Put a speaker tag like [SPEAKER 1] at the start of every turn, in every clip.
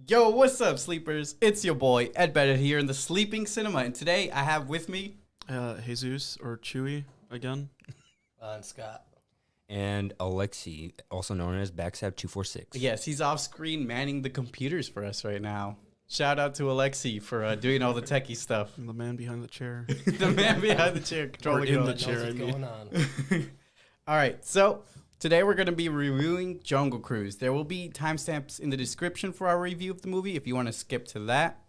[SPEAKER 1] Yo, what's up, sleepers? It's your boy, Eddbedhead here in the Sleeping Cinema, and today I have with me...
[SPEAKER 2] Jesus, or Chewy, again.
[SPEAKER 3] And Scott.
[SPEAKER 4] And Aleksey, also known as Backstab246.
[SPEAKER 1] Yes, he's off screen manning the computers for us right now. Shout out to Aleksey for doing all the techie stuff.
[SPEAKER 2] The man behind the chair.
[SPEAKER 1] The man behind the chair controlling
[SPEAKER 2] in the
[SPEAKER 1] it.
[SPEAKER 2] chair,
[SPEAKER 3] What's going on?
[SPEAKER 1] All right, so today we're going to be reviewing Jungle Cruise. There will be timestamps in the description for our review of the movie if you want to skip to that.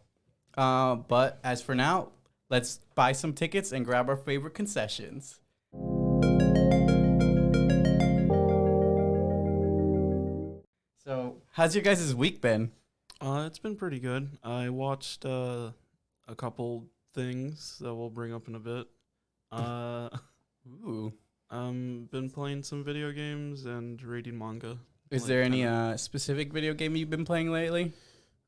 [SPEAKER 1] But as for now, let's buy some tickets and grab our favorite concessions. So, how's your guys' week been?
[SPEAKER 2] It's been pretty good. I watched a couple things that we'll bring up in a bit.
[SPEAKER 1] Ooh.
[SPEAKER 2] Been playing some video games and reading manga.
[SPEAKER 1] Is there any specific video game you've been playing lately?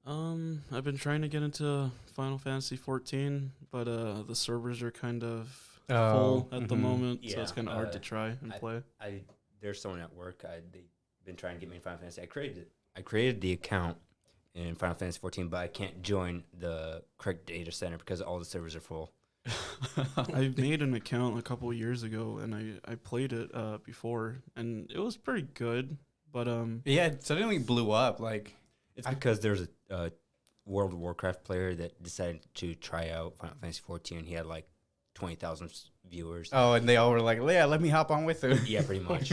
[SPEAKER 2] I've been trying to get into Final Fantasy 14, but the servers are kind of full at the moment, so it's kind of hard to try and play.
[SPEAKER 4] There's someone at work. They've been trying to get me in Final Fantasy. I created the account in Final Fantasy 14, but I can't join the correct data center because all the servers are full.
[SPEAKER 2] I made an account a couple of years ago, and I played it before, and it was pretty good. But
[SPEAKER 1] Yeah, it suddenly blew up. Like,
[SPEAKER 4] It's because there's a World of Warcraft player that decided to try out Final Fantasy 14. He had like 20,000 viewers.
[SPEAKER 1] oh, and they all were like, yeah, let me hop on with it.
[SPEAKER 4] Yeah, pretty much.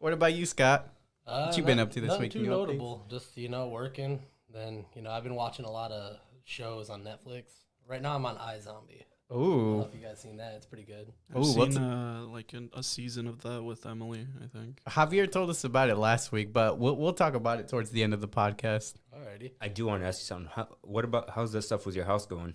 [SPEAKER 1] What about you, Scott? What you been up to this
[SPEAKER 3] nothing
[SPEAKER 1] week?
[SPEAKER 3] too
[SPEAKER 1] Any updates?
[SPEAKER 3] notable. Just, working. Then, I've been watching a lot of shows on Netflix. Right now I'm on iZombie. I don't know
[SPEAKER 1] Ooh.
[SPEAKER 3] if you guys seen that. It's pretty good.
[SPEAKER 2] I've
[SPEAKER 1] Ooh, what's
[SPEAKER 2] seen a season of that with Emily, I think.
[SPEAKER 1] Javier told us about it last week, but we'll talk about it towards the end of the podcast.
[SPEAKER 3] Alrighty.
[SPEAKER 4] I do want to ask you something. How's that stuff with your house going?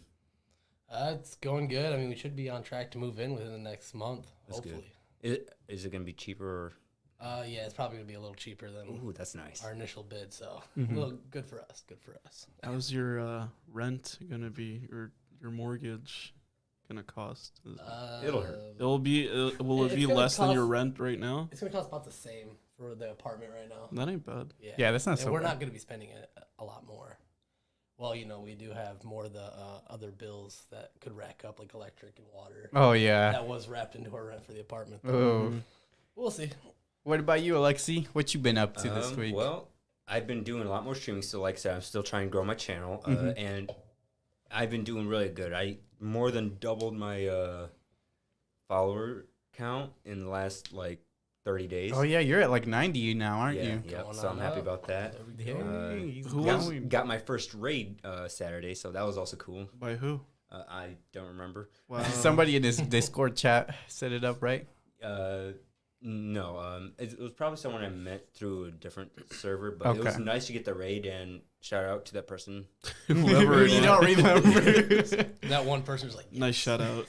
[SPEAKER 3] It's going good. I mean, we should be on track to move in within the next month,
[SPEAKER 4] That's good.
[SPEAKER 3] hopefully.
[SPEAKER 4] Is it going to be cheaper? Or?
[SPEAKER 3] Yeah, it's probably going to be a little cheaper than
[SPEAKER 4] Ooh, that's nice.
[SPEAKER 3] our initial bid, so
[SPEAKER 1] Mhm.
[SPEAKER 3] a little good for us. Good for us.
[SPEAKER 2] How's your rent gonna be, or your mortgage gonna cost?
[SPEAKER 4] It'll hurt.
[SPEAKER 2] Will it
[SPEAKER 3] It's
[SPEAKER 2] be
[SPEAKER 3] gonna
[SPEAKER 2] less than your
[SPEAKER 3] cost-
[SPEAKER 2] rent right now?
[SPEAKER 3] It's going to cost about the same for the apartment right now.
[SPEAKER 2] That ain't bad.
[SPEAKER 1] Yeah, that's not
[SPEAKER 3] And
[SPEAKER 1] so
[SPEAKER 3] we're
[SPEAKER 1] bad.
[SPEAKER 3] not going to be spending a lot more. Well, we do have more of the other bills that could rack up, like electric and water.
[SPEAKER 1] Oh, yeah.
[SPEAKER 3] That was wrapped into our rent for the apartment.
[SPEAKER 1] Oh.
[SPEAKER 3] We'll see.
[SPEAKER 1] What about you, Alexi? What you been up to this week?
[SPEAKER 4] Well, I've been doing a lot more streaming. So, like I said, I'm still trying to grow my channel, and I've been doing really good. I more than doubled my follower count in the last 30 days.
[SPEAKER 1] Oh, yeah, you're at like 90 now, aren't you?
[SPEAKER 4] Yeah.
[SPEAKER 3] Going
[SPEAKER 4] So I'm
[SPEAKER 3] on
[SPEAKER 4] happy
[SPEAKER 3] up.
[SPEAKER 4] about that.
[SPEAKER 3] There we go.
[SPEAKER 1] Hey, he's
[SPEAKER 2] Who
[SPEAKER 4] Got,
[SPEAKER 2] was-
[SPEAKER 1] going.
[SPEAKER 4] got my first raid Saturday, so that was also cool.
[SPEAKER 2] By who?
[SPEAKER 4] I don't remember.
[SPEAKER 2] Wow.
[SPEAKER 1] Somebody in this Discord chat set it up, right?
[SPEAKER 4] No, it was probably someone I met through a different server, but it was
[SPEAKER 1] Okay.
[SPEAKER 4] nice to get the raid, and shout out to that person.
[SPEAKER 2] Whoever it
[SPEAKER 1] you
[SPEAKER 2] is.
[SPEAKER 1] don't remember.
[SPEAKER 3] That one person was like,
[SPEAKER 2] Nice shout out.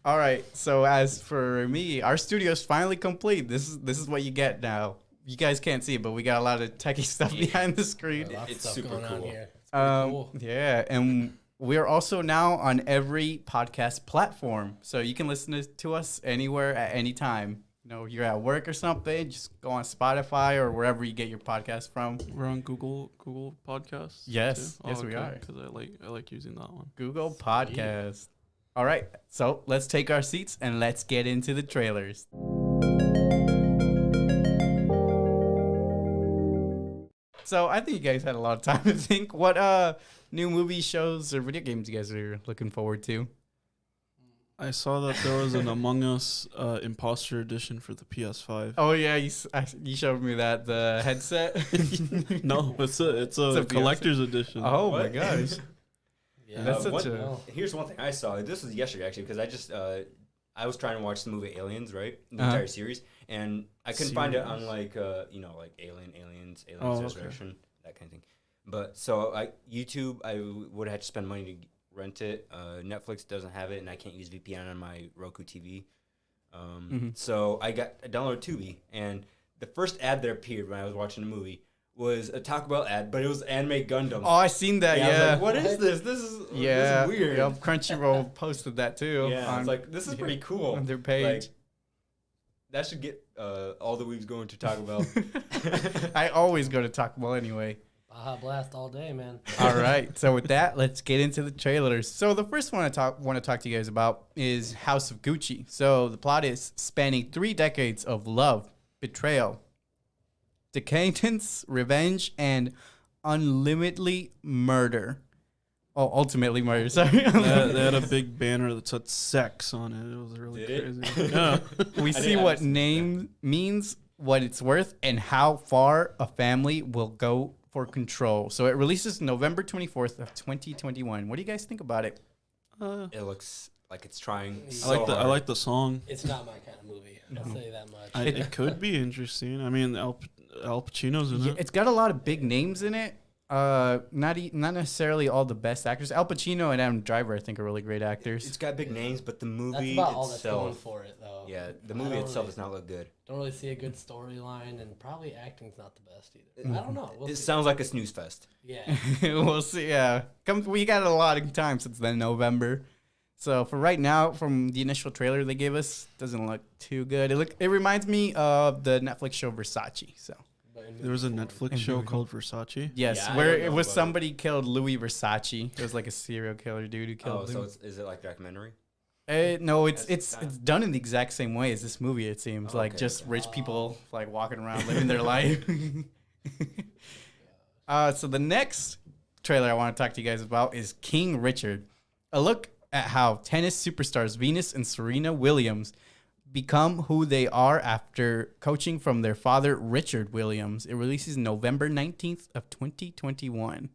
[SPEAKER 1] All right. So as for me, our studio's finally complete. This is what you get now. You guys can't see it, but we got a lot of techie stuff behind the screen.
[SPEAKER 3] lots of
[SPEAKER 4] It's
[SPEAKER 3] stuff
[SPEAKER 4] super
[SPEAKER 3] going on
[SPEAKER 4] cool.
[SPEAKER 3] here. It's pretty cool.
[SPEAKER 1] Yeah, and we're also now on every podcast platform, so you can listen to us anywhere at any time. You're at work or something, just go on Spotify or wherever you get your podcast from.
[SPEAKER 2] We're on Google Podcasts.
[SPEAKER 1] Yes.
[SPEAKER 2] too?
[SPEAKER 1] Yes, we are.
[SPEAKER 2] Because I like using that one.
[SPEAKER 1] Google Podcast. All right, so let's take our seats and let's get into the trailers. So I think you guys had a lot of time to think. What new movie shows or video games you guys are looking forward to?
[SPEAKER 2] I saw that there was an Among Us Imposter Edition for the PS5.
[SPEAKER 1] Oh yeah, you showed me that the headset.
[SPEAKER 2] No, it's a
[SPEAKER 1] PS5.
[SPEAKER 2] collector's edition.
[SPEAKER 1] Oh my
[SPEAKER 4] What?
[SPEAKER 1] gosh.
[SPEAKER 3] Yeah,
[SPEAKER 1] That's such a-
[SPEAKER 3] well,
[SPEAKER 4] Here's one thing I saw. This was yesterday actually because I was trying to watch the movie Aliens, right? The
[SPEAKER 1] Uh-huh.
[SPEAKER 4] entire series, and I couldn't find it on like Aliens,
[SPEAKER 2] Oh, okay.
[SPEAKER 4] Resurrection, that kind of thing. But so YouTube, I would have to spend money to rent it. Netflix doesn't have it, and I can't use VPN on my Roku TV. So I downloaded Tubi, and the first ad that appeared when I was watching the movie was a Taco Bell ad, but it was Anime Gundam.
[SPEAKER 1] Oh, I seen that.
[SPEAKER 4] I was
[SPEAKER 1] Yeah.
[SPEAKER 4] like, what is this? This is weird.
[SPEAKER 1] Yep, Crunchyroll posted that too.
[SPEAKER 4] Yeah, it's like this is pretty cool.
[SPEAKER 1] on their page.
[SPEAKER 4] Like, that should get all the weebs going to Taco Bell.
[SPEAKER 1] I always go to Taco Bell anyway.
[SPEAKER 3] Baja Blast all day, man.
[SPEAKER 1] All right. So with that, let's get into the trailers. So the first one I want to talk to you guys about is House of Gucci. So the plot is spanning 3 decades of love, betrayal, decadence, revenge, and unlimitedly murder. Oh, ultimately murder. Sorry.
[SPEAKER 2] They had a big banner that said sex on it. It was really crazy. Yeah.
[SPEAKER 1] We see what name means, what it's worth, and how far a family will go for control. So it releases November 24th of 2021. What do you guys think about it?
[SPEAKER 4] It looks like it's trying.
[SPEAKER 2] I like the song.
[SPEAKER 3] It's not my kind of movie. I'll say that much.
[SPEAKER 2] It could be interesting. I mean, Al Pacino's in it.
[SPEAKER 1] It's got a lot of big names in it. Not necessarily all the best actors. Al Pacino and Adam Driver, I think, are really great actors.
[SPEAKER 4] It's got big names, but the movie
[SPEAKER 3] that's about all
[SPEAKER 4] itself,
[SPEAKER 3] that's going for it, though.
[SPEAKER 4] Yeah, the movie itself does not look good.
[SPEAKER 3] Don't really see a good storyline, and probably acting's not the best either. I don't know.
[SPEAKER 4] It sounds like a snooze fest.
[SPEAKER 3] Yeah.
[SPEAKER 1] We'll see. Yeah, we got a lot of time since then, November. So for right now, from the initial trailer they gave us, doesn't look too good. It reminds me of the Netflix show Versace. So
[SPEAKER 2] there was a Netflix show called Versace.
[SPEAKER 1] yes,
[SPEAKER 4] Yeah,
[SPEAKER 1] where it was somebody killed Louis Versace. It was like a serial killer dude who killed.
[SPEAKER 4] So is it like a documentary?
[SPEAKER 1] No, it's done in the exact same way as this movie. It seems like just rich people like walking around living their life. So the next trailer I want to talk to you guys about is King Richard. A look at how tennis superstars Venus and Serena Williams become who they are after coaching from their father, Richard Williams. It releases November 19th of 2021.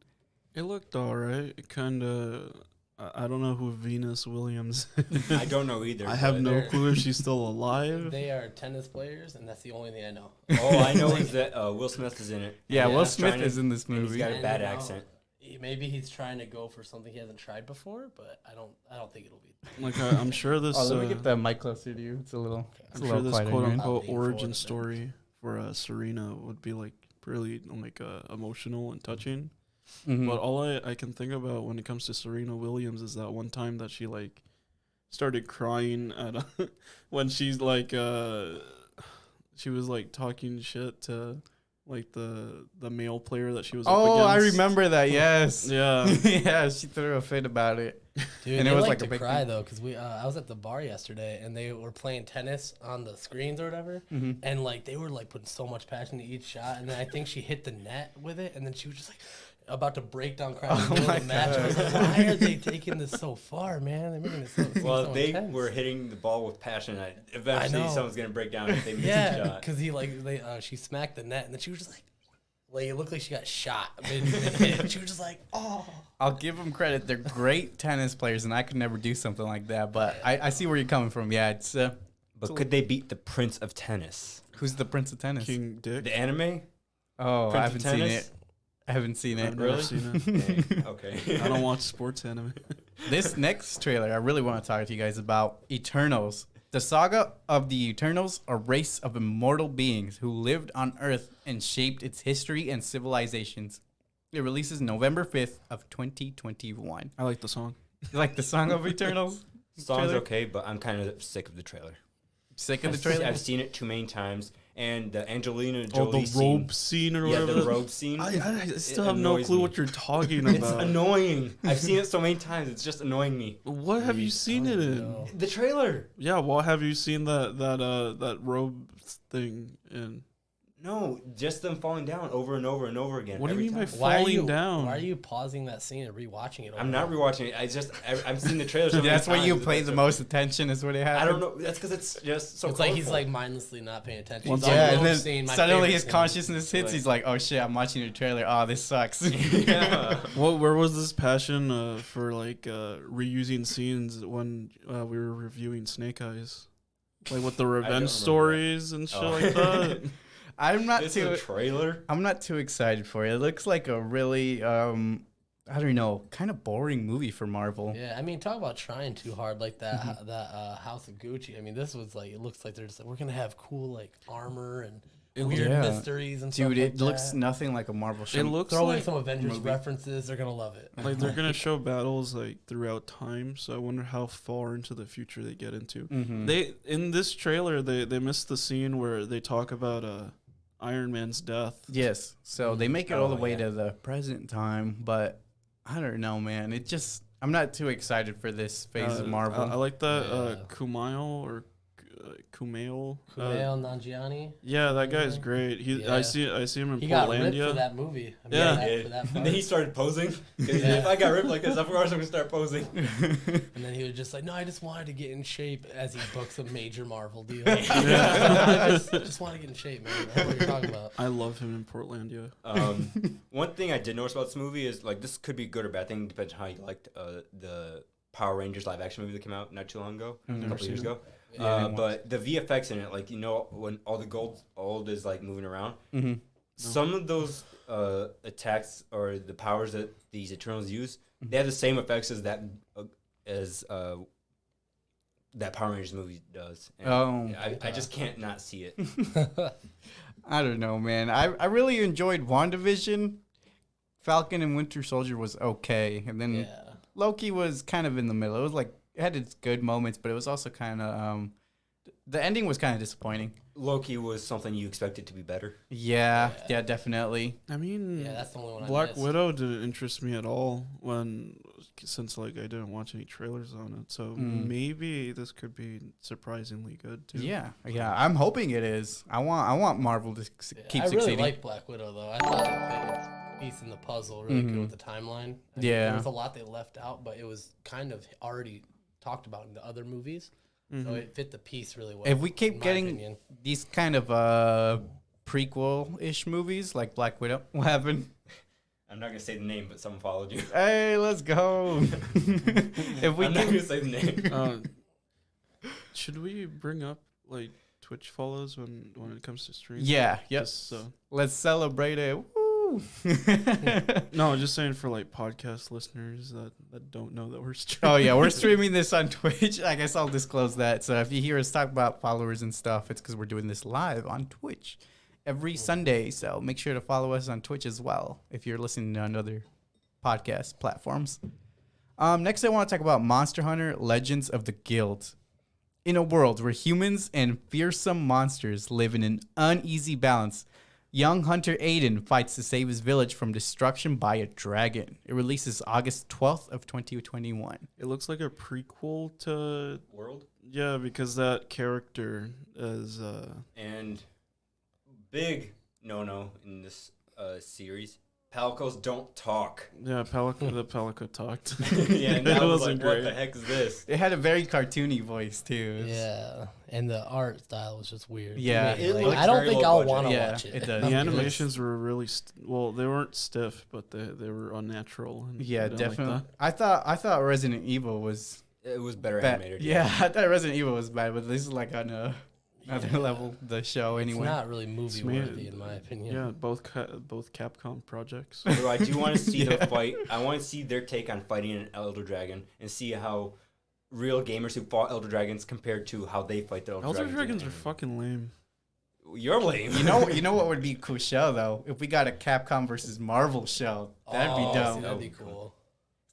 [SPEAKER 2] It looked all right. It kind of... I don't know who Venus Williams is.
[SPEAKER 4] I don't know either.
[SPEAKER 2] I have no clue if she's still alive.
[SPEAKER 3] They are tennis players, and that's the only thing I know.
[SPEAKER 4] All I know is that Will Smith is in it.
[SPEAKER 1] Yeah, Will Smith is in this movie.
[SPEAKER 4] He's got a bad accent.
[SPEAKER 3] Maybe he's trying to go for something he hasn't tried before, but I don't think it'll be.
[SPEAKER 2] Like I'm sure this.
[SPEAKER 1] Let me get the mic closer to you. It's a little.
[SPEAKER 2] I'm sure this quote unquote origin story for Serena would be like really like emotional and touching. Mm-hmm. But all I can think about when it comes to Serena Williams is that one time that she like started crying at when she's like she was like talking shit to like the male player that she was up against.
[SPEAKER 1] I remember that. Yes.
[SPEAKER 2] Yeah.
[SPEAKER 1] Yeah, she threw a fit about it.
[SPEAKER 3] Dude, and it was like a big cry though, because I was at the bar yesterday and they were playing tennis on the screens or whatever, and like they were like putting so much passion into each shot, and then I think she hit the net with it, and then she was just like about to break down crying in the middle of the match. I was like, why are they taking this so far, man? They're making it so
[SPEAKER 4] they
[SPEAKER 3] intense.
[SPEAKER 4] were hitting the ball with passion. Eventually, someone's gonna break down if they miss a shot.
[SPEAKER 3] Because she smacked the net, and then she was just like it looked like she got shot mid-hit. She was just like, oh.
[SPEAKER 1] I'll give them credit. They're great tennis players, and I could never do something like that. But I see where you're coming from. Yeah, it's.
[SPEAKER 4] But could they beat the Prince of Tennis?
[SPEAKER 1] Who's the Prince of Tennis?
[SPEAKER 2] King Dick.
[SPEAKER 4] The anime?
[SPEAKER 1] Oh,
[SPEAKER 4] Prince
[SPEAKER 1] I haven't seen it. I haven't seen it.
[SPEAKER 2] I've never seen it.
[SPEAKER 4] Okay.
[SPEAKER 2] I don't watch sports anime.
[SPEAKER 1] This next trailer, I really want to talk to you guys about Eternals. The saga of the Eternals, a race of immortal beings who lived on Earth and shaped its history and civilizations. It releases November 5th of 2021.
[SPEAKER 2] I like the song.
[SPEAKER 1] You like the song of Eternals?
[SPEAKER 4] Song's okay, but I'm kind of sick of the trailer.
[SPEAKER 1] Sick of the trailer?
[SPEAKER 4] I've seen it too many times. And the Angelina Jolie
[SPEAKER 2] the robe scene or whatever.
[SPEAKER 4] Yeah, the robe scene.
[SPEAKER 2] I still have no clue what you're talking about.
[SPEAKER 4] It's annoying. I've seen it so many times. It's just annoying me.
[SPEAKER 2] What have you seen it in?
[SPEAKER 4] The trailer.
[SPEAKER 2] Yeah, what have you seen that robe thing in?
[SPEAKER 4] No, just them falling down over and over and over again.
[SPEAKER 2] What do you mean by
[SPEAKER 3] Why
[SPEAKER 2] falling down?
[SPEAKER 3] Why are you pausing that scene and rewatching it?
[SPEAKER 4] I'm not rewatching it. I've seen the trailer. So
[SPEAKER 1] That's where you
[SPEAKER 4] times.
[SPEAKER 1] pay the most attention. Is what it happens.
[SPEAKER 4] I don't know. That's because it's just so.
[SPEAKER 3] It's like he's like mindlessly not paying attention.
[SPEAKER 1] Yeah, and then suddenly his consciousness hits. He's like, "Oh shit, I'm watching the trailer. Oh, this sucks."
[SPEAKER 4] Yeah.
[SPEAKER 2] Where was this passion for like reusing scenes when we were reviewing Snake Eyes, like with the revenge stories and shit like that?
[SPEAKER 1] I'm not
[SPEAKER 4] It's
[SPEAKER 1] too
[SPEAKER 4] a trailer.
[SPEAKER 1] I'm not too excited for it. It looks like a really I don't know, kind of boring movie for Marvel.
[SPEAKER 3] Yeah, I mean, talk about trying too hard, like that House of Gucci. I mean, this was like, it looks like they're just like, we're gonna have cool like armor and weird mysteries and stuff.
[SPEAKER 1] Dude, it
[SPEAKER 3] like
[SPEAKER 1] looks
[SPEAKER 3] that.
[SPEAKER 1] nothing like a Marvel show.
[SPEAKER 2] It looks
[SPEAKER 3] Throw
[SPEAKER 2] like
[SPEAKER 3] in some Avengers references, they're gonna love it.
[SPEAKER 2] like they're gonna show battles like throughout time. So I wonder how far into the future they get into. They in this trailer they missed the scene where they talk about Iron Man's death.
[SPEAKER 1] Yes. So they make it all the way to the present time, but I don't know, man. It just I'm not too excited for this phase of Marvel.
[SPEAKER 2] I like that Kumail
[SPEAKER 3] Kumail Nanjiani.
[SPEAKER 2] Yeah, that guy's great. I see him in
[SPEAKER 3] he
[SPEAKER 2] Portlandia.
[SPEAKER 3] got ripped for that movie.
[SPEAKER 4] And then he started posing. If I got ripped like this, of course I'm gonna start posing.
[SPEAKER 3] And then he was just like, "No, I just wanted to get in shape." As he books a major Marvel deal. I just want to get in shape, man. That's what you're talking about.
[SPEAKER 2] I love him in Portlandia.
[SPEAKER 4] One thing I did notice about this movie is like this could be good or bad thing, depends on how you liked the Power Rangers live action movie that came out not too long ago, a couple years ago. But the VFX in it, like when all the gold is like moving around, some of those attacks or the powers that these Eternals use, they have the same effects as that Power Rangers movie does. And I just can't not see it.
[SPEAKER 1] I don't know, man. I really enjoyed WandaVision. Falcon and Winter Soldier was okay, and then Loki was kind of in the middle. It was like it had its good moments, but it was also kind of the ending was kind of disappointing.
[SPEAKER 4] Loki was something you expected to be better.
[SPEAKER 1] Yeah, definitely.
[SPEAKER 2] I mean,
[SPEAKER 3] that's the only one
[SPEAKER 2] Black Widow didn't interest me at all since like I didn't watch any trailers on it. So maybe this could be surprisingly good too.
[SPEAKER 1] Yeah. I'm hoping it is. I want Marvel to keep succeeding.
[SPEAKER 3] I really like Black Widow though. I thought that piece in the puzzle really good with the timeline. There was a lot they left out, but it was kind of already talked about in the other movies. So it fit the piece really well.
[SPEAKER 1] If we keep getting these kind of prequel-ish movies like Black Widow, what happened?
[SPEAKER 4] I'm not gonna say the name, but someone followed you.
[SPEAKER 1] Hey, let's go.
[SPEAKER 4] I'm not gonna say the name.
[SPEAKER 2] Should we bring up like Twitch follows when it comes to streams?
[SPEAKER 1] Yeah. Yes. Let's celebrate it. Woo!
[SPEAKER 2] No, just saying for like podcast listeners that don't know that we're streaming.
[SPEAKER 1] Oh yeah, we're streaming this on Twitch. I guess I'll disclose that. So if you hear us talk about followers and stuff, it's because we're doing this live on Twitch every Sunday. So make sure to follow us on Twitch as well if you're listening on other podcast platforms. Next, I want to talk about Monster Hunter: Legends of the Guild. In a world where humans and fearsome monsters live in an uneasy balance, young hunter Aiden fights to save his village from destruction by a dragon. It releases August 12th of 2021.
[SPEAKER 2] It looks like a prequel to
[SPEAKER 4] World?
[SPEAKER 2] Yeah, because that character is
[SPEAKER 4] and big no in this series. Palicos don't talk.
[SPEAKER 2] Yeah, the Palico talked.
[SPEAKER 4] Yeah, and that was
[SPEAKER 2] wasn't
[SPEAKER 4] like,
[SPEAKER 2] great.
[SPEAKER 4] what the heck is this?
[SPEAKER 1] It had a very cartoony voice too.
[SPEAKER 3] Yeah, and the art style was just weird.
[SPEAKER 1] Yeah.
[SPEAKER 3] I don't think I'll want to watch it.
[SPEAKER 1] It does.
[SPEAKER 2] The animations were really they weren't stiff, but they were unnatural. And
[SPEAKER 1] Yeah,
[SPEAKER 2] I didn't
[SPEAKER 1] definitely.
[SPEAKER 2] like
[SPEAKER 1] I thought Resident Evil was
[SPEAKER 4] It was better
[SPEAKER 1] bad.
[SPEAKER 4] animated.
[SPEAKER 1] Yeah, I thought Resident Evil was bad, but this is like on another level. The show anyway.
[SPEAKER 3] It's not really movie worthy in my opinion.
[SPEAKER 2] Yeah, both Capcom projects.
[SPEAKER 4] Although I do want to see the fight. I want to see their take on fighting an Elder Dragon and see how real gamers who fought Elder Dragons compared to how they fight the
[SPEAKER 2] Elder Dragons are fucking lame.
[SPEAKER 4] You're lame.
[SPEAKER 1] You know what would be a cool show though? If we got a Capcom versus Marvel show, that'd be dope.
[SPEAKER 3] See, that'd be cool.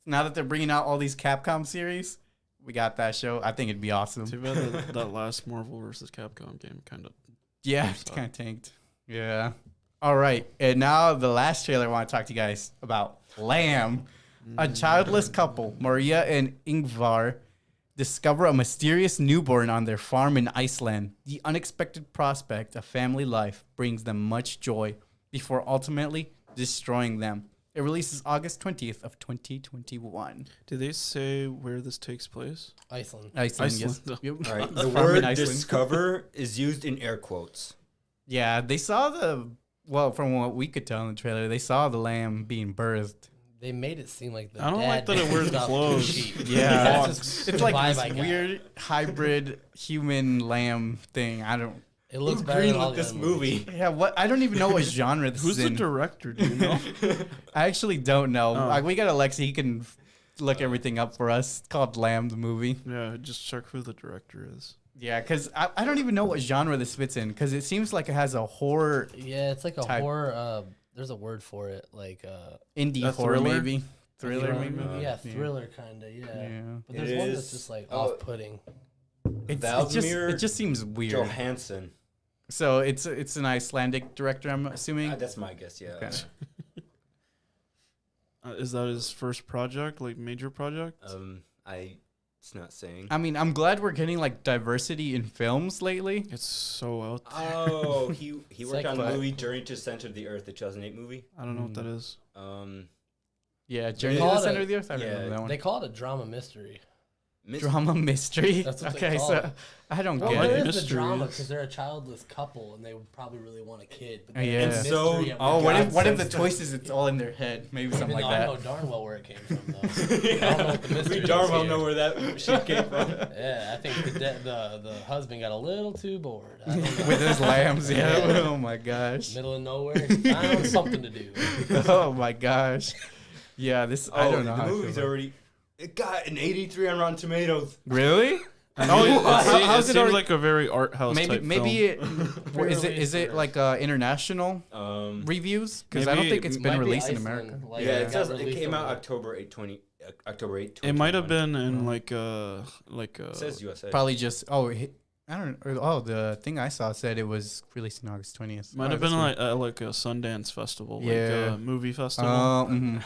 [SPEAKER 1] Now that they're bringing out all these Capcom series, we got that show. I think it'd be awesome.
[SPEAKER 2] Too bad that last Marvel versus Capcom game kind of.
[SPEAKER 1] Yeah, it's kind of tanked. Yeah. All right, and now the last trailer I want to talk to you guys about. Lamb. A childless couple, Maria and Ingvar, discover a mysterious newborn on their farm in Iceland. The unexpected prospect of family life brings them much joy before ultimately destroying them. It releases August 20th of 2021.
[SPEAKER 2] Did they say where this takes place?
[SPEAKER 3] Iceland.
[SPEAKER 1] Yes. Yep.
[SPEAKER 4] All right.
[SPEAKER 1] The
[SPEAKER 4] The
[SPEAKER 1] farm in
[SPEAKER 4] word
[SPEAKER 1] Iceland.
[SPEAKER 4] discover is used in air quotes.
[SPEAKER 1] Yeah, they saw from what we could tell in the trailer, they saw the lamb being birthed.
[SPEAKER 3] They made it seem like the
[SPEAKER 2] I don't like that it wears
[SPEAKER 3] stuffed
[SPEAKER 2] clothes.
[SPEAKER 3] sheep.
[SPEAKER 1] Yeah,
[SPEAKER 3] That's just
[SPEAKER 1] it's
[SPEAKER 3] the
[SPEAKER 1] like
[SPEAKER 3] vibe
[SPEAKER 1] this
[SPEAKER 3] I got.
[SPEAKER 1] weird hybrid human lamb thing. I don't.
[SPEAKER 3] It looks
[SPEAKER 4] Who
[SPEAKER 3] better than all
[SPEAKER 4] greenlit
[SPEAKER 3] the
[SPEAKER 4] this
[SPEAKER 3] other movies.
[SPEAKER 4] movie?
[SPEAKER 1] Yeah, what? I don't even know what genre this
[SPEAKER 2] Who's
[SPEAKER 1] is
[SPEAKER 2] the
[SPEAKER 1] in.
[SPEAKER 2] director? Do you know?
[SPEAKER 1] I actually don't know.
[SPEAKER 2] Oh.
[SPEAKER 1] We got Aleksey. He can look everything up for us. It's called Lamb, the movie.
[SPEAKER 2] Yeah, just check who the director is.
[SPEAKER 1] Yeah, because I don't even know what genre this fits in, because it seems like it has a horror,
[SPEAKER 3] Yeah, it's like a
[SPEAKER 1] type.
[SPEAKER 3] horror. There's a word for it, like
[SPEAKER 1] indie
[SPEAKER 2] A
[SPEAKER 1] horror
[SPEAKER 2] thriller?
[SPEAKER 1] maybe. Thriller maybe?
[SPEAKER 3] yeah, thriller kind of. Yeah.
[SPEAKER 1] Yeah.
[SPEAKER 3] But
[SPEAKER 4] It
[SPEAKER 3] there's one
[SPEAKER 4] is-
[SPEAKER 3] that's just like
[SPEAKER 4] oh,
[SPEAKER 3] off-putting.
[SPEAKER 1] It
[SPEAKER 4] Valdemir
[SPEAKER 1] just seems weird.
[SPEAKER 4] Johansson.
[SPEAKER 1] So it's an Icelandic director, I'm assuming.
[SPEAKER 4] That's my guess. Yeah.
[SPEAKER 1] Okay.
[SPEAKER 2] Is that his first project, like major project?
[SPEAKER 4] It's not saying.
[SPEAKER 1] I mean, I'm glad we're getting like diversity in films lately.
[SPEAKER 2] It's so out there.
[SPEAKER 4] Oh, he worked on the
[SPEAKER 1] What?
[SPEAKER 4] movie Journey to the Center of the Earth, the 2008 movie.
[SPEAKER 2] I don't know what that is.
[SPEAKER 1] Yeah, Journey to
[SPEAKER 3] call
[SPEAKER 1] the
[SPEAKER 3] it
[SPEAKER 1] Center
[SPEAKER 3] a-
[SPEAKER 1] of the Earth. I
[SPEAKER 4] yeah,
[SPEAKER 1] remember that one.
[SPEAKER 3] They call it a drama mystery.
[SPEAKER 1] Drama mystery.
[SPEAKER 3] That's what they
[SPEAKER 1] Okay,
[SPEAKER 3] call
[SPEAKER 1] so
[SPEAKER 3] it.
[SPEAKER 1] I don't
[SPEAKER 3] Well,
[SPEAKER 1] get
[SPEAKER 3] there
[SPEAKER 1] it.
[SPEAKER 3] is the
[SPEAKER 2] Mysteries.
[SPEAKER 3] drama because they're a childless couple and they would probably really want a kid. But
[SPEAKER 1] Yeah.
[SPEAKER 3] the
[SPEAKER 1] And
[SPEAKER 4] so-
[SPEAKER 3] mystery of
[SPEAKER 1] Oh,
[SPEAKER 3] the
[SPEAKER 1] what
[SPEAKER 3] God
[SPEAKER 1] if the
[SPEAKER 3] sense-
[SPEAKER 1] twist is it's all in their head? Maybe something
[SPEAKER 3] Even
[SPEAKER 1] like
[SPEAKER 3] though
[SPEAKER 1] that.
[SPEAKER 3] I know darn well where it came from, though. I don't know what the mystery
[SPEAKER 4] We
[SPEAKER 3] is
[SPEAKER 4] darn well
[SPEAKER 3] here.
[SPEAKER 4] know where that shit came from.
[SPEAKER 3] Yeah, I think the husband got a little too bored. I don't know.
[SPEAKER 1] With his lambs, yeah.
[SPEAKER 3] Yeah.
[SPEAKER 1] Oh my gosh.
[SPEAKER 3] Middle of nowhere, found something to do.
[SPEAKER 1] Oh my gosh. Yeah, this I don't know.
[SPEAKER 4] The
[SPEAKER 1] how I feel
[SPEAKER 4] movie's
[SPEAKER 1] about it.
[SPEAKER 4] already. It got an 83 on Rotten Tomatoes.
[SPEAKER 1] Really?
[SPEAKER 2] Oh,
[SPEAKER 1] how's
[SPEAKER 2] it
[SPEAKER 1] it
[SPEAKER 2] seems
[SPEAKER 1] already-
[SPEAKER 2] like a very art house type
[SPEAKER 1] Maybe
[SPEAKER 2] film.
[SPEAKER 1] is it like international reviews? Because I don't
[SPEAKER 2] Maybe-
[SPEAKER 1] think it's
[SPEAKER 2] it
[SPEAKER 1] been
[SPEAKER 3] Might be
[SPEAKER 1] released in
[SPEAKER 3] Iceland,
[SPEAKER 1] America.
[SPEAKER 3] like,
[SPEAKER 4] Yeah, it
[SPEAKER 3] got
[SPEAKER 4] says it
[SPEAKER 3] released
[SPEAKER 4] came out
[SPEAKER 3] over-
[SPEAKER 4] October 8, 2021.
[SPEAKER 2] It might have been in
[SPEAKER 1] Oh.
[SPEAKER 2] like
[SPEAKER 4] It says USA.
[SPEAKER 1] Probably just I don't know. Oh, the thing I saw said it was released on August 20th.
[SPEAKER 2] might have been like a Sundance festival,
[SPEAKER 1] Yeah.
[SPEAKER 2] like a movie festival.
[SPEAKER 1] mhm.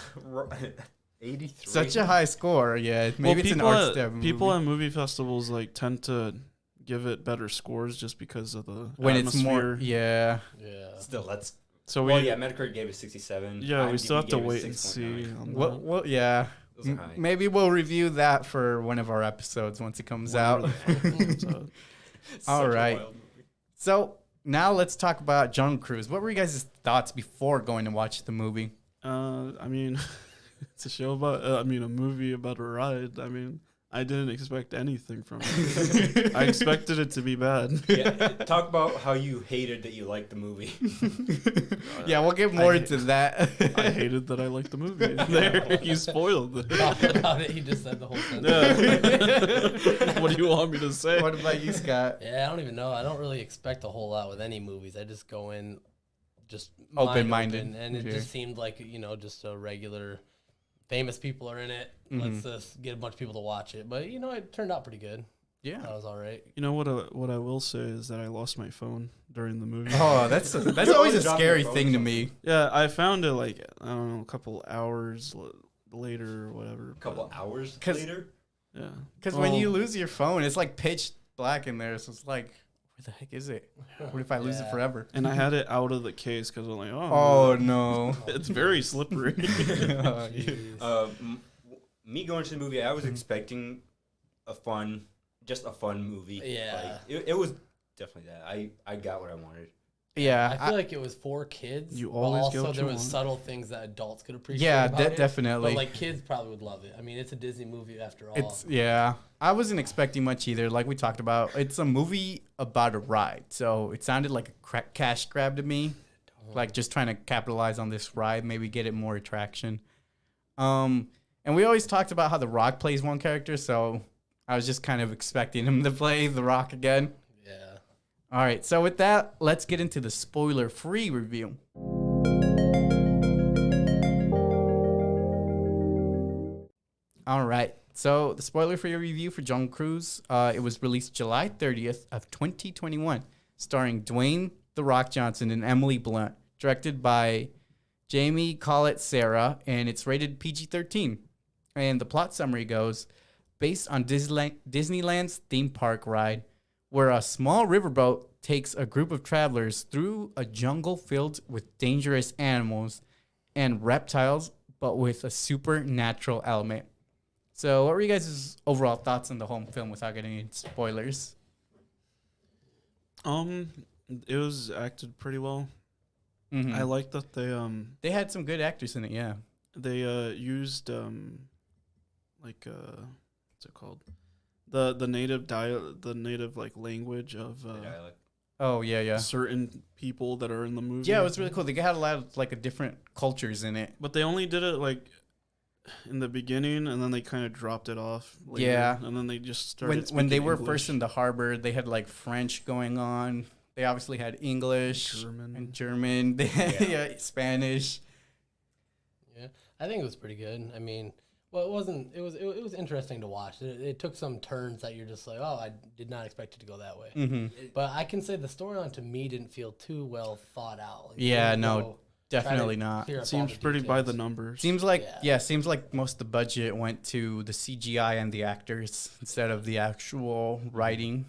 [SPEAKER 4] 83.
[SPEAKER 1] Such a high score. Yeah, maybe it's an art step movie.
[SPEAKER 2] people at movie festivals like tend to give it better scores just because of the
[SPEAKER 1] when
[SPEAKER 2] atmosphere.
[SPEAKER 1] it's more. Yeah.
[SPEAKER 3] Yeah.
[SPEAKER 4] Still, that's.
[SPEAKER 2] So
[SPEAKER 4] Well, yeah, Metacritic gave it 67.
[SPEAKER 2] yeah, we
[SPEAKER 4] IMDb
[SPEAKER 2] still have to
[SPEAKER 4] gave it
[SPEAKER 2] wait and see.
[SPEAKER 4] 6.9.
[SPEAKER 2] on
[SPEAKER 1] Well,
[SPEAKER 2] that.
[SPEAKER 1] well, yeah.
[SPEAKER 4] Those are high.
[SPEAKER 1] Maybe we'll review that for one of our episodes once it comes out.
[SPEAKER 2] So,
[SPEAKER 1] All
[SPEAKER 4] Such a
[SPEAKER 1] right.
[SPEAKER 4] wild movie.
[SPEAKER 1] So now let's talk about Jungle Cruise. What were you guys' thoughts before going to watch the movie?
[SPEAKER 2] I mean, it's a show about. A movie about a ride. I mean, I didn't expect anything from it. I expected it to be bad.
[SPEAKER 4] Yeah, talk about how you hated that you liked the movie.
[SPEAKER 1] Yeah, we'll get more
[SPEAKER 2] I-
[SPEAKER 1] into that.
[SPEAKER 2] I hated that I liked the movie. There, you spoiled it.
[SPEAKER 3] Talk about it. He just said the whole sentence.
[SPEAKER 2] Yeah. What do you want me to say?
[SPEAKER 1] What about you, Scott?
[SPEAKER 3] Yeah, I don't even know. I don't really expect a whole lot with any movies. I just go in just
[SPEAKER 1] Open-minded.
[SPEAKER 3] open, and it
[SPEAKER 1] Okay.
[SPEAKER 3] just seemed like, just a regular famous people are in it. Let's just get a bunch of people to watch it. But it turned out pretty good.
[SPEAKER 1] Yeah.
[SPEAKER 3] That was all right.
[SPEAKER 2] You know what I will say is that I lost my phone during the movie.
[SPEAKER 1] Oh, that's always a
[SPEAKER 4] always drop
[SPEAKER 1] scary
[SPEAKER 4] your phone
[SPEAKER 1] thing
[SPEAKER 4] or
[SPEAKER 1] to
[SPEAKER 4] something.
[SPEAKER 1] me.
[SPEAKER 2] Yeah, I found it like I don't know, a couple hours later or whatever.
[SPEAKER 4] A couple hours
[SPEAKER 1] 'Cause-
[SPEAKER 4] later.
[SPEAKER 2] Yeah.
[SPEAKER 1] Because when you
[SPEAKER 2] Well,
[SPEAKER 1] lose your phone, it's like pitch black in there. So it's like, where the heck is it? What if I lose it
[SPEAKER 3] Yeah.
[SPEAKER 1] forever?
[SPEAKER 2] and I had it out of the case because I'm like,
[SPEAKER 1] Oh, no.
[SPEAKER 2] it's very slippery.
[SPEAKER 1] Oh,
[SPEAKER 3] Jeez.
[SPEAKER 4] Me going to the movie, I was expecting just a fun movie.
[SPEAKER 3] Yeah.
[SPEAKER 4] Like, it was definitely that. I got what I wanted.
[SPEAKER 1] yeah.
[SPEAKER 3] I feel like it was for kids.
[SPEAKER 2] You
[SPEAKER 3] but
[SPEAKER 2] always get
[SPEAKER 3] also
[SPEAKER 2] what
[SPEAKER 3] there
[SPEAKER 2] you
[SPEAKER 3] was
[SPEAKER 2] want.
[SPEAKER 3] subtle things that adults could appreciate.
[SPEAKER 1] yeah,
[SPEAKER 3] about it.
[SPEAKER 1] definitely.
[SPEAKER 3] But like kids probably would love it. I mean, it's a Disney movie after all.
[SPEAKER 1] It's yeah. I wasn't expecting much either. Like we talked about, it's a movie about a ride, so it sounded like a cash grab to me. Like just trying to capitalize on this ride, maybe get it more attraction. And we always talked about how The Rock plays one character, so I was just kind of expecting him to play The Rock again.
[SPEAKER 3] Yeah.
[SPEAKER 1] All right, so with that, let's get into the spoiler-free review. All right, so the spoiler-free review for Jungle Cruise, it was released July 30th of 2021, starring Dwayne The Rock Johnson and Emily Blunt, directed by Jamie Collett Sarah, and it's rated PG-13. And the plot summary goes, based on Disneyland's theme park ride, where a small riverboat takes a group of travelers through a jungle filled with dangerous animals and reptiles, but with a supernatural element. So what were you guys' overall thoughts on the home film without getting into spoilers?
[SPEAKER 2] It was acted pretty well.
[SPEAKER 1] Mhm.
[SPEAKER 2] I like that
[SPEAKER 1] They had some good actors in it, yeah.
[SPEAKER 2] they used what's it called, the native like language of
[SPEAKER 4] The dialect.
[SPEAKER 1] Oh, yeah.
[SPEAKER 2] certain people that are in the movie.
[SPEAKER 1] Yeah, it was really cool. They had a lot of like different cultures in it.
[SPEAKER 2] But they only did it like in the beginning, and then they kind of dropped it off. Later,
[SPEAKER 1] Yeah.
[SPEAKER 2] and then they just started.
[SPEAKER 1] When they
[SPEAKER 2] speaking
[SPEAKER 1] were
[SPEAKER 2] English.
[SPEAKER 1] first in the harbor, they had like French going on. They obviously had English
[SPEAKER 2] German.
[SPEAKER 1] and German. They had
[SPEAKER 4] Yeah.
[SPEAKER 1] Spanish.
[SPEAKER 3] Yeah, I think it was pretty good. I mean, Well, it wasn't. It was interesting to watch. It took some turns that you're just like, oh, I did not expect it to go that way.
[SPEAKER 1] Mm-hmm.
[SPEAKER 3] But I can say the storyline to me didn't feel too well thought out. Like,
[SPEAKER 1] Yeah, no, definitely not.
[SPEAKER 3] clear
[SPEAKER 2] It
[SPEAKER 3] up
[SPEAKER 2] seems
[SPEAKER 3] all the
[SPEAKER 2] pretty by
[SPEAKER 3] details.
[SPEAKER 2] the numbers.
[SPEAKER 1] Seems like seems like most of the budget went to the CGI and the actors instead of the actual writing.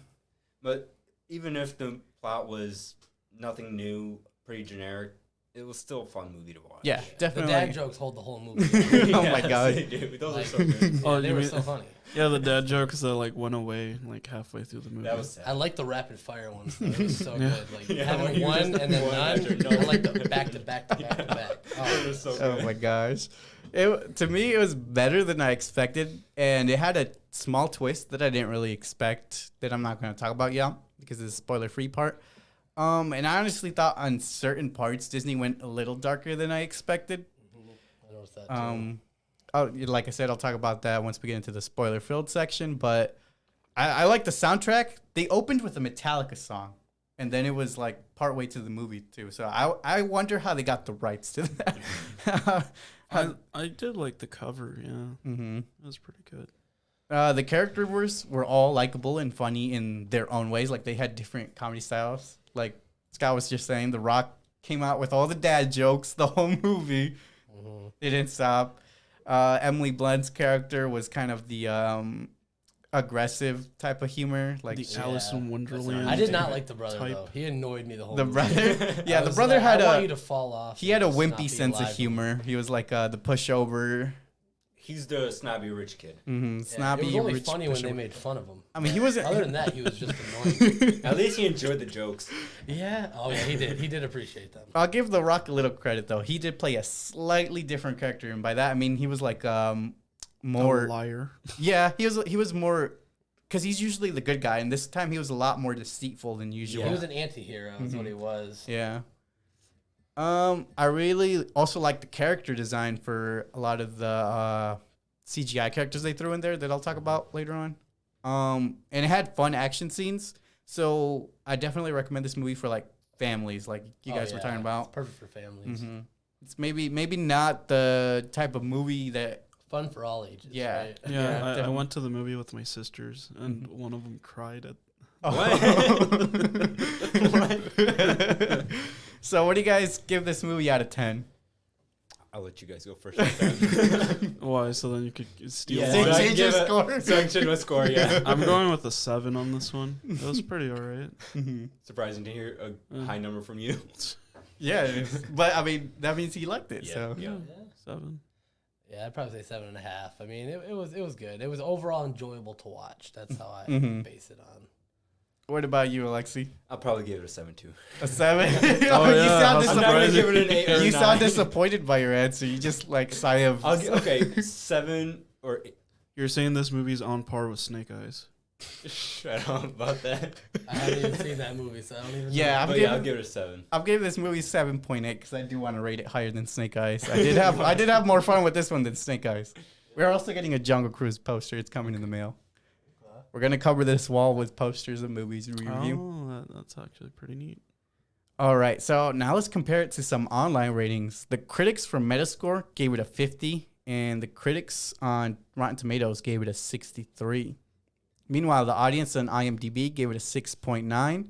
[SPEAKER 4] But even if the plot was nothing new, pretty generic, it was still a fun movie to watch.
[SPEAKER 1] Yeah,
[SPEAKER 3] The
[SPEAKER 1] definitely.
[SPEAKER 3] dad jokes hold the whole movie.
[SPEAKER 1] Oh my God.
[SPEAKER 4] they do. Those
[SPEAKER 3] Like-
[SPEAKER 4] are so good.
[SPEAKER 2] Oh,
[SPEAKER 3] they
[SPEAKER 2] you
[SPEAKER 3] were
[SPEAKER 2] mean-
[SPEAKER 3] so funny.
[SPEAKER 2] Yeah, the dad jokes that like went away like halfway through the movie.
[SPEAKER 4] That was sad.
[SPEAKER 3] I like the rapid fire ones. Though. It was so
[SPEAKER 2] Yeah.
[SPEAKER 3] good. Like
[SPEAKER 4] Yeah,
[SPEAKER 3] having
[SPEAKER 4] when you
[SPEAKER 3] one
[SPEAKER 4] just
[SPEAKER 3] and then
[SPEAKER 4] one after
[SPEAKER 3] none.
[SPEAKER 4] another.
[SPEAKER 3] I like the back to back to back to back.
[SPEAKER 4] It was so
[SPEAKER 1] Oh
[SPEAKER 4] good.
[SPEAKER 1] my gosh. To me, it was better than I expected. And it had a small twist that I didn't really expect that I'm not going to talk about yet because it's a spoiler free part. And I honestly thought on certain parts, Disney went a little darker than I expected.
[SPEAKER 3] I noticed that too.
[SPEAKER 1] Like I said, I'll talk about that once we get into the spoiler filled section. But I like the soundtrack. They opened with a Metallica song. And then it was like partway to the movie too. So I wonder how they got the rights to that.
[SPEAKER 2] I did like the cover. Yeah,
[SPEAKER 1] Mm-hmm.
[SPEAKER 2] it was pretty good.
[SPEAKER 1] The characters were all likable and funny in their own ways. Like they had different comedy styles. Like Scott was just saying, The Rock came out with all the dad jokes the whole movie.
[SPEAKER 3] Mm-hmm.
[SPEAKER 1] It didn't stop. Emily Blunt's character was kind of the aggressive type of humor. Like
[SPEAKER 2] The Alice in Wonderland.
[SPEAKER 3] I did not like the brother
[SPEAKER 2] type.
[SPEAKER 3] though. He annoyed me the whole
[SPEAKER 1] the
[SPEAKER 3] movie.
[SPEAKER 1] brother. Yeah,
[SPEAKER 3] I
[SPEAKER 1] the
[SPEAKER 3] was
[SPEAKER 1] brother
[SPEAKER 3] like,
[SPEAKER 1] had
[SPEAKER 3] I want you
[SPEAKER 1] a
[SPEAKER 3] to fall off.
[SPEAKER 1] he had a
[SPEAKER 3] and just not
[SPEAKER 1] wimpy
[SPEAKER 3] be
[SPEAKER 1] sense of
[SPEAKER 3] alive.
[SPEAKER 1] humor. He was like the pushover.
[SPEAKER 4] He's the snobby rich kid.
[SPEAKER 1] Mm-hmm.
[SPEAKER 3] Yeah,
[SPEAKER 1] Snobby,
[SPEAKER 3] it was only
[SPEAKER 1] rich
[SPEAKER 3] funny when they
[SPEAKER 1] pushover.
[SPEAKER 3] made fun of him.
[SPEAKER 1] I mean, he wasn't.
[SPEAKER 3] Other than that, he was just annoying.
[SPEAKER 4] At least he enjoyed the jokes.
[SPEAKER 3] Yeah. Oh yeah, he did. He did appreciate them.
[SPEAKER 1] I'll give The Rock a little credit though. He did play a slightly different character, and by that I mean he was like more.
[SPEAKER 2] A liar.
[SPEAKER 1] Yeah, he was more because he's usually the good guy, and this time he was a lot more deceitful than usual.
[SPEAKER 3] He was an anti-hero. Is what he was.
[SPEAKER 1] Yeah. I really also like the character design for a lot of the CGI characters they threw in there that I'll talk about later on. And it had fun action scenes, so I definitely recommend this movie for like families, like you guys were talking
[SPEAKER 3] It's
[SPEAKER 1] about.
[SPEAKER 3] perfect for families.
[SPEAKER 1] Mm-hmm. It's maybe not the type of movie that.
[SPEAKER 3] Fun for all ages.
[SPEAKER 1] Yeah.
[SPEAKER 3] Right?
[SPEAKER 2] Yeah, I
[SPEAKER 1] definitely.
[SPEAKER 2] went to the movie with my sisters, and one of them cried at.
[SPEAKER 1] So what do you guys give this movie out of 10?
[SPEAKER 4] I'll let you guys go first.
[SPEAKER 2] Why? So then you could steal
[SPEAKER 4] Yeah,
[SPEAKER 2] mine.
[SPEAKER 4] so I
[SPEAKER 1] Change
[SPEAKER 4] can
[SPEAKER 1] your
[SPEAKER 4] give it-
[SPEAKER 1] score.
[SPEAKER 4] So I can change my score, yeah.
[SPEAKER 2] I'm going with a 7 on this one. It was pretty alright.
[SPEAKER 4] Surprising to hear a high number from you.
[SPEAKER 1] Yeah, it is. But I mean that means he liked it. So
[SPEAKER 4] Yeah.
[SPEAKER 2] 7.
[SPEAKER 3] Yeah, I'd probably say 7.5. I mean, it was good. It was overall enjoyable to watch. That's how I base it on.
[SPEAKER 1] what about you, Alexi?
[SPEAKER 4] I'll probably give it a 7 too.
[SPEAKER 1] A 7?
[SPEAKER 2] Oh,
[SPEAKER 1] You
[SPEAKER 2] yeah,
[SPEAKER 1] sound
[SPEAKER 2] how
[SPEAKER 4] I'm not gonna
[SPEAKER 1] disappointed.
[SPEAKER 4] give it an 8 or
[SPEAKER 1] You
[SPEAKER 4] a
[SPEAKER 1] sound
[SPEAKER 4] 9.
[SPEAKER 1] disappointed by your answer. You just like sigh of.
[SPEAKER 4] Okay, 7 or 8.
[SPEAKER 2] You're saying this movie's on par with Snake Eyes.
[SPEAKER 4] I don't know about that.
[SPEAKER 3] I haven't even seen that movie, so I don't even
[SPEAKER 1] Yeah,
[SPEAKER 3] know.
[SPEAKER 1] I'm
[SPEAKER 4] But
[SPEAKER 1] giving,
[SPEAKER 4] yeah, I'll give it a 7.
[SPEAKER 1] I'm giving this movie 7.8 because I do want to rate it higher than Snake Eyes. I did have more fun with this one than Snake Eyes. We're also getting a Jungle Cruise poster. It's coming in the mail. We're gonna cover this wall with posters of movies we review.
[SPEAKER 2] Oh, that's actually pretty neat.
[SPEAKER 1] All right, so now let's compare it to some online ratings. The critics from Metascore gave it a 50, and the critics on Rotten Tomatoes gave it a 63. Meanwhile, the audience on IMDb gave it a 6.9,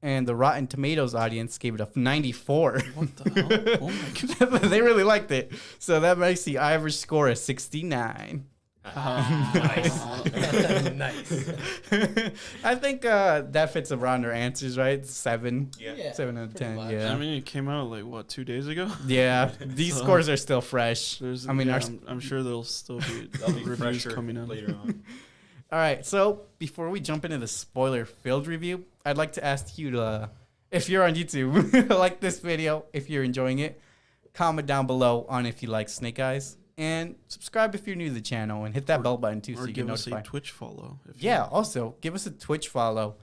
[SPEAKER 1] and the Rotten Tomatoes audience gave it a 94.
[SPEAKER 2] What the hell? Oh my god.
[SPEAKER 1] They really liked it. So that makes the average score a 69.
[SPEAKER 3] Nice.
[SPEAKER 1] I think that fits around our answers, right? 7.
[SPEAKER 4] Yeah.
[SPEAKER 1] 7 out of
[SPEAKER 3] pretty
[SPEAKER 1] 10,
[SPEAKER 3] much.
[SPEAKER 1] yeah.
[SPEAKER 2] I mean, it came out like what 2 days ago.
[SPEAKER 1] Yeah, these
[SPEAKER 2] So-
[SPEAKER 1] scores are still fresh.
[SPEAKER 2] There's,
[SPEAKER 1] I mean,
[SPEAKER 2] yeah,
[SPEAKER 1] our
[SPEAKER 2] I'm sure there'll still be
[SPEAKER 4] That'll be
[SPEAKER 2] reviews
[SPEAKER 4] fresher
[SPEAKER 2] coming in.
[SPEAKER 4] later on.
[SPEAKER 1] All right, so before we jump into the spoiler-filled review, I'd like to ask you to, if you're on YouTube, like this video, if you're enjoying it, comment down below on if you like Snake Eyes, and subscribe if you're new to the channel, and hit that bell button too so
[SPEAKER 2] Or
[SPEAKER 1] you get
[SPEAKER 2] give us a
[SPEAKER 1] notified.
[SPEAKER 2] Twitch follow. If you
[SPEAKER 1] Yeah,
[SPEAKER 2] want.
[SPEAKER 1] also, give us a Twitch follow.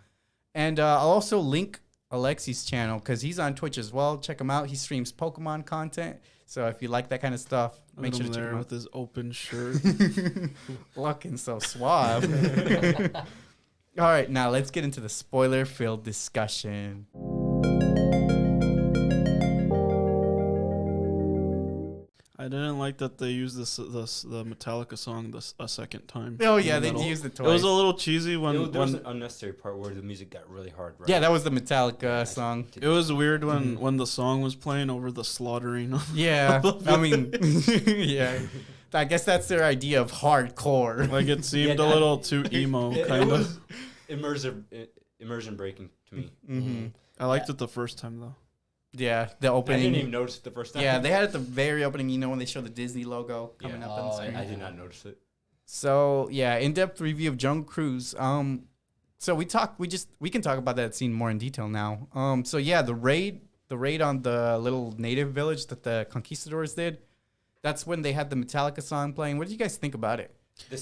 [SPEAKER 1] And I'll also link Alexi's channel because he's on Twitch as well. Check him out. He streams Pokemon content. So if you like that kind of stuff, make
[SPEAKER 2] Look
[SPEAKER 1] sure
[SPEAKER 2] him
[SPEAKER 1] to check
[SPEAKER 2] there
[SPEAKER 1] him
[SPEAKER 2] with his open shirt.
[SPEAKER 1] out. Looking so suave. All right, now let's get into the spoiler-filled discussion.
[SPEAKER 2] I didn't like that they used the Metallica song a second time.
[SPEAKER 1] Oh yeah, they used it twice.
[SPEAKER 2] It was a little cheesy when
[SPEAKER 4] there was an unnecessary part where the music got really hard. Right?
[SPEAKER 1] Yeah, that was the Metallica song.
[SPEAKER 2] It was weird when the song was playing over the slaughtering.
[SPEAKER 1] Yeah, I mean, yeah. I guess that's their idea of hardcore.
[SPEAKER 2] Like it seemed a little too emo, kind of.
[SPEAKER 4] Immersion breaking to me.
[SPEAKER 1] Mm-hmm.
[SPEAKER 2] I liked it the first time though.
[SPEAKER 1] Yeah, the opening.
[SPEAKER 4] I didn't even notice it the first time.
[SPEAKER 1] Yeah, they had it at the very opening. You know, when they show the Disney logo coming up on the screen.
[SPEAKER 4] I did not notice it.
[SPEAKER 1] So yeah, in-depth review of Jungle Cruise. So we can talk about that scene more in detail now. So yeah, the raid on the little native village that the conquistadors did. That's when they had the Metallica song playing. What did you guys think about it?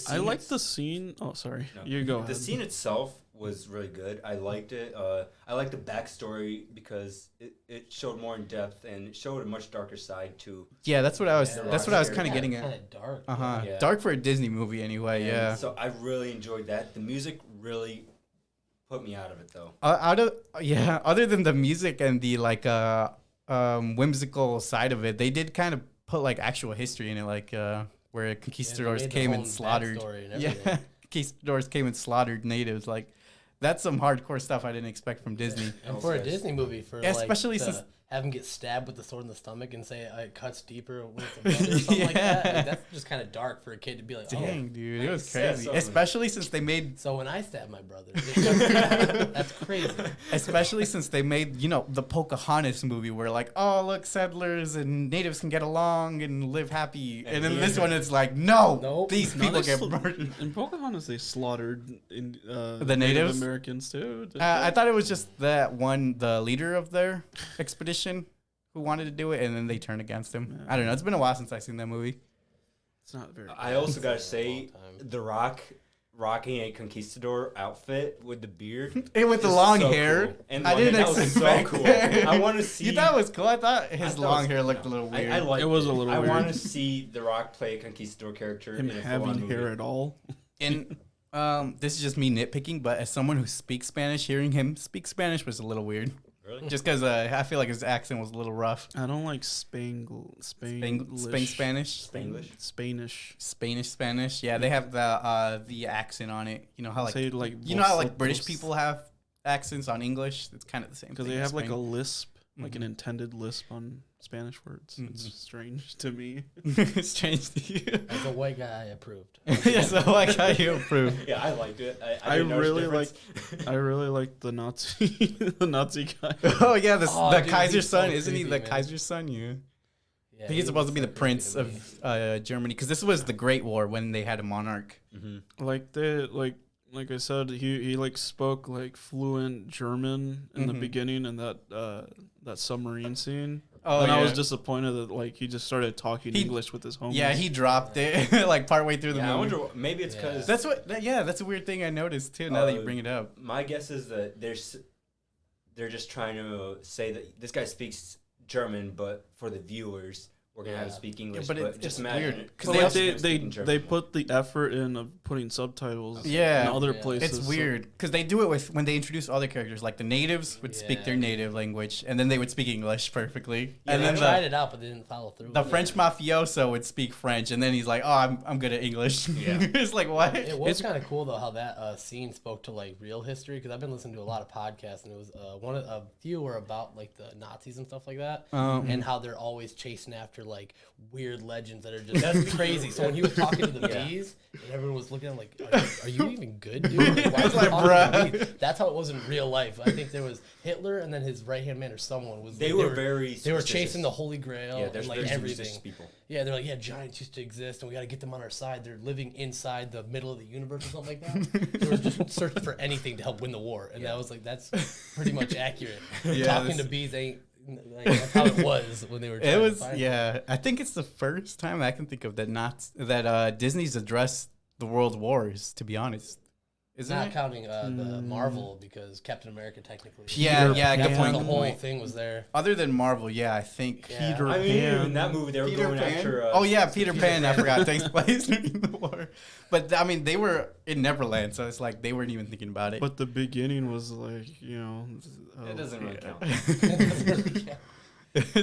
[SPEAKER 2] I liked the scene. Oh, sorry. No. You go ahead.
[SPEAKER 4] The scene itself was really good. I liked it. I liked the backstory because it showed more in depth and it showed a much darker side to.
[SPEAKER 1] Yeah, that's what I was. That's what I was kind of getting at.
[SPEAKER 3] Kind of dark.
[SPEAKER 1] Yeah. Dark for a Disney movie, anyway.
[SPEAKER 4] And
[SPEAKER 1] yeah.
[SPEAKER 4] So I really enjoyed that. The music really put me out of it, though.
[SPEAKER 1] Other than the music and the whimsical side of it, they did kind of put like actual history in it, like where conquistadors came and slaughtered. Yeah, conquistadors came and slaughtered natives. Like that's some hardcore stuff I didn't expect from Disney.
[SPEAKER 3] And for a Disney movie,
[SPEAKER 1] especially since
[SPEAKER 3] have him get stabbed with the sword in the stomach and say it cuts deeper with the blood or something like that. Like, that's just kind of dark for a kid to be like,
[SPEAKER 1] dang, dude, it was crazy. Especially since they made.
[SPEAKER 3] So when I stab my brother, that's crazy.
[SPEAKER 1] Especially since they made, the Pocahontas movie where like, oh look, settlers and natives can get along and live happy, and then this one it's like, no, these people get murdered.
[SPEAKER 2] In Pocahontas, they slaughtered
[SPEAKER 1] the Native
[SPEAKER 2] Americans too.
[SPEAKER 1] I thought it was just that one, the leader of their expedition, who wanted to do it, and then they turned against him. Yeah. I don't know. It's been a while since I've seen that movie.
[SPEAKER 2] It's not very.
[SPEAKER 4] I also gotta say, The Rock rocking a conquistador outfit with the beard
[SPEAKER 1] and with the long hair.
[SPEAKER 4] Cool. And
[SPEAKER 1] I didn't expect
[SPEAKER 4] so cool. I want to see.
[SPEAKER 1] You thought it was cool? I thought his long hair looked a little weird.
[SPEAKER 4] I liked
[SPEAKER 2] it. Was a little weird.
[SPEAKER 4] I want to see The Rock play a conquistador character.
[SPEAKER 2] Him having hair at all.
[SPEAKER 1] And this is just me nitpicking, but as someone who speaks Spanish, hearing him speak Spanish was a little weird.
[SPEAKER 4] Really?
[SPEAKER 1] Just because I feel like his accent was a little rough.
[SPEAKER 2] I don't like Spanish.
[SPEAKER 1] Spanish. Yeah, they have the accent on it. You know how like British people have accents on English. It's kind of the same.
[SPEAKER 2] Because they have like a lisp, like an intended lisp on Spanish words. It's strange to me.
[SPEAKER 1] It's strange to you.
[SPEAKER 3] As a white guy, I approved.
[SPEAKER 1] Yes, a white guy, you approved.
[SPEAKER 4] Yeah, I liked it.
[SPEAKER 2] I really like the Nazi, the Nazi guy.
[SPEAKER 1] Oh yeah, the Kaiser's son, so isn't he? The Kaiser's son, yeah. I think he's supposed to be the prince of Germany, because this was the Great War when they had a monarch.
[SPEAKER 2] Mm-hmm. Like I said, he like spoke like fluent German in the beginning in that submarine scene. Oh, and I was disappointed that like he just started talking English with his homies.
[SPEAKER 1] Yeah, he dropped it like partway through the movie.
[SPEAKER 4] I wonder, maybe it's because
[SPEAKER 1] that's a weird thing I noticed too. Now that you bring it up,
[SPEAKER 4] my guess is that they're just trying to say that this guy speaks German, but for the viewers, we're gonna have to speak English. Yeah, but just imagine
[SPEAKER 1] because
[SPEAKER 2] they put the effort in of putting subtitles.
[SPEAKER 1] Yeah,
[SPEAKER 2] in other places.
[SPEAKER 1] It's weird because they do it when they introduce other characters. Like the natives would speak their native language, and then they would speak English perfectly.
[SPEAKER 3] Yeah,
[SPEAKER 1] and
[SPEAKER 3] then tried it out, but they didn't follow through.
[SPEAKER 1] The French mafioso would speak French, and then he's like, "Oh, I'm good at English." Yeah, it's like what?
[SPEAKER 3] It was kind of cool though how that scene spoke to like real history, because I've been listening to a lot of podcasts, and it was a few were about like the Nazis and stuff like that, and how they're always chasing after like weird legends that are just crazy. So when he was talking to the bees, and everyone was looking at him like, are you even good, dude? Why is like, bruh. That's how it was in real life. I think there was Hitler, and then his right-hand man or someone was.
[SPEAKER 4] They were
[SPEAKER 3] chasing the Holy Grail and like everything.
[SPEAKER 4] People.
[SPEAKER 3] Yeah, they're like, giants used to exist, and we got to get them on our side. They're living inside the middle of the universe or something like that. They were just searching for anything to help win the war, and that was like, that's pretty much accurate. Talking to bees ain't. Like, that's how it was when they were.
[SPEAKER 1] I think it's the first time I can think of that Disney's addressed the world wars. To be honest, isn't
[SPEAKER 3] not counting the Marvel, because Captain America technically.
[SPEAKER 1] Good point.
[SPEAKER 3] The whole thing was there.
[SPEAKER 1] Other than Marvel, I think
[SPEAKER 2] Peter Pan.
[SPEAKER 4] In that movie, they were going after.
[SPEAKER 1] Peter Pan. I forgot takes place during the war, but I mean they were in Neverland, so it's like they weren't even thinking about it.
[SPEAKER 2] But the beginning was like
[SPEAKER 4] it doesn't really count.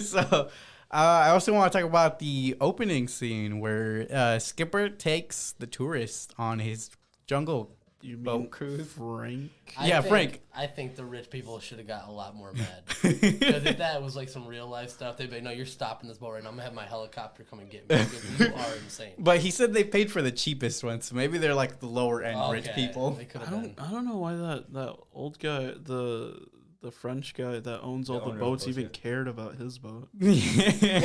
[SPEAKER 1] So, I also want to talk about the opening scene where Skipper takes the tourist on his jungle boat cruise.
[SPEAKER 2] Frank?
[SPEAKER 1] Frank.
[SPEAKER 3] I think the rich people should have got a lot more mad. Because if that was like some real life stuff, they'd be like, no, you're stopping this boat right now. I'm going to have my helicopter come and get me. Because you are insane.
[SPEAKER 1] But he said they paid for the cheapest one, so maybe they're like the lower end rich people.
[SPEAKER 3] They could
[SPEAKER 2] I
[SPEAKER 3] have been.
[SPEAKER 2] don't know why that old guy, the French guy that owns all the boats even cared about his boat.
[SPEAKER 3] Well,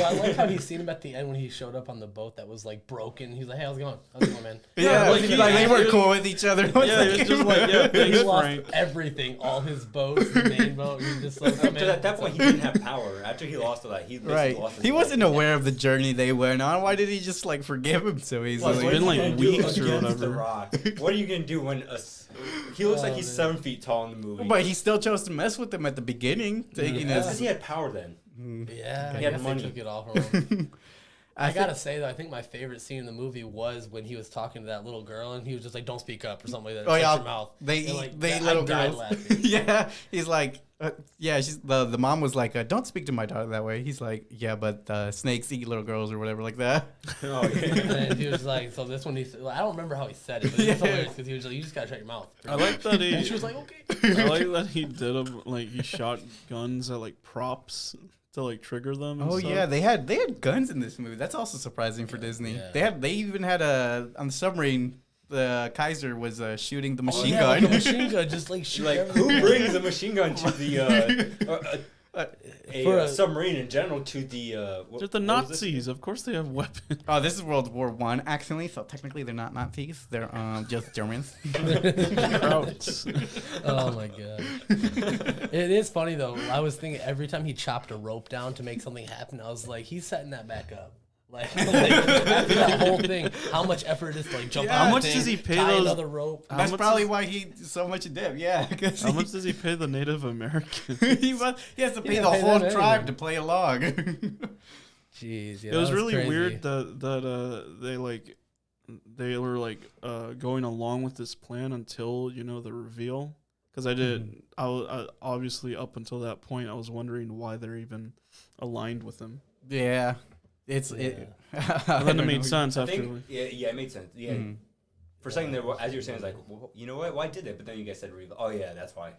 [SPEAKER 3] I like how he seen him at the end when he showed up on the boat that was like broken. He's like, "Hey, how's it going? How's it going, man?"
[SPEAKER 1] Yeah,
[SPEAKER 2] like,
[SPEAKER 1] they were cool with each other.
[SPEAKER 2] Yeah, he was just like, yeah,
[SPEAKER 3] He
[SPEAKER 2] thanks,
[SPEAKER 3] lost
[SPEAKER 2] Frank.
[SPEAKER 3] everything, all his boats, the main boat. He was just like,
[SPEAKER 4] Because
[SPEAKER 3] man,
[SPEAKER 4] at that point, he didn't have power. After he lost all that, he basically
[SPEAKER 1] Right.
[SPEAKER 4] lost his
[SPEAKER 1] He
[SPEAKER 4] life.
[SPEAKER 1] wasn't aware of the journey they went on. Why did he just like forgive him so easily?
[SPEAKER 2] It's
[SPEAKER 4] What
[SPEAKER 2] been
[SPEAKER 4] are
[SPEAKER 2] like
[SPEAKER 4] you gonna do
[SPEAKER 2] weeks or
[SPEAKER 4] against the
[SPEAKER 2] whatever.
[SPEAKER 4] Rock? What are you gonna do when he looks like he's 7 feet tall in the movie?
[SPEAKER 1] But he still chose to mess with him at the beginning, taking
[SPEAKER 4] Because
[SPEAKER 1] his.
[SPEAKER 4] he had power then.
[SPEAKER 3] yeah,
[SPEAKER 4] He
[SPEAKER 3] I
[SPEAKER 4] had
[SPEAKER 3] guess
[SPEAKER 4] money.
[SPEAKER 3] they took it all from him. I
[SPEAKER 1] think-
[SPEAKER 3] gotta say though, I think my favorite scene in the movie was when he was talking to that little girl and he was just like, "Don't speak up" or something like that.
[SPEAKER 1] Oh
[SPEAKER 3] Shut
[SPEAKER 1] yeah,
[SPEAKER 3] your mouth.
[SPEAKER 1] they
[SPEAKER 3] And, like,
[SPEAKER 1] they
[SPEAKER 3] I
[SPEAKER 1] little
[SPEAKER 3] died
[SPEAKER 1] girls.
[SPEAKER 3] laughing.
[SPEAKER 1] Yeah, he's like, she's the mom was like, "Don't speak to my daughter that way." He's like, "Yeah, but snakes eat little girls or whatever like that."
[SPEAKER 4] Oh yeah.
[SPEAKER 3] And he was like, so this one, I don't remember how he said it, but it was hilarious because he was like, you just gotta shut your mouth.
[SPEAKER 2] I like that he.
[SPEAKER 3] And she was like, okay.
[SPEAKER 2] I like that he did them like he shot guns at like props to like trigger them. And
[SPEAKER 1] Oh
[SPEAKER 2] stuff.
[SPEAKER 1] yeah, they had guns in this movie. That's also surprising for Disney.
[SPEAKER 3] Yeah.
[SPEAKER 1] They even had on the submarine. The Kaiser was shooting the machine
[SPEAKER 3] yeah,
[SPEAKER 1] gun.
[SPEAKER 3] like a machine gun, just like shoot
[SPEAKER 4] Like,
[SPEAKER 3] everything.
[SPEAKER 4] who brings a machine gun to the submarine in general to the?
[SPEAKER 2] They're the Nazis. Of course, they have weapons.
[SPEAKER 1] Oh, this is World War One, actually. So technically, they're not Nazis. They're just Germans.
[SPEAKER 2] Krauts.
[SPEAKER 3] Oh my god. It is funny though. I was thinking every time he chopped a rope down to make something happen, I was like, he's setting that back up. Like after that whole thing, how much effort it is to like jump
[SPEAKER 1] Yeah.
[SPEAKER 3] on
[SPEAKER 1] How
[SPEAKER 3] the
[SPEAKER 2] much
[SPEAKER 3] thing,
[SPEAKER 2] does he pay
[SPEAKER 3] tie
[SPEAKER 2] those-
[SPEAKER 3] another rope?
[SPEAKER 2] How
[SPEAKER 1] That's
[SPEAKER 2] much
[SPEAKER 1] probably
[SPEAKER 2] is-
[SPEAKER 1] why he so much in debt. Yeah, because
[SPEAKER 2] How much does he pay the Native Americans?
[SPEAKER 1] he has to pay
[SPEAKER 3] Yeah,
[SPEAKER 1] the
[SPEAKER 3] pay
[SPEAKER 1] whole
[SPEAKER 3] them
[SPEAKER 1] tribe
[SPEAKER 3] anyway.
[SPEAKER 1] to play along.
[SPEAKER 3] Jeez, yeah,
[SPEAKER 2] It was
[SPEAKER 3] that
[SPEAKER 2] really
[SPEAKER 3] crazy.
[SPEAKER 2] weird that they were like going along with this plan until the reveal. Because I obviously up until that point I was wondering why they're even aligned with him.
[SPEAKER 1] Yeah,
[SPEAKER 2] And then it made sense
[SPEAKER 4] I
[SPEAKER 2] after.
[SPEAKER 4] think yeah, it made sense. Yeah. For a second there, as you were saying, it's like, well, you know what? Why did it? But then you guys said, "Oh yeah, that's why."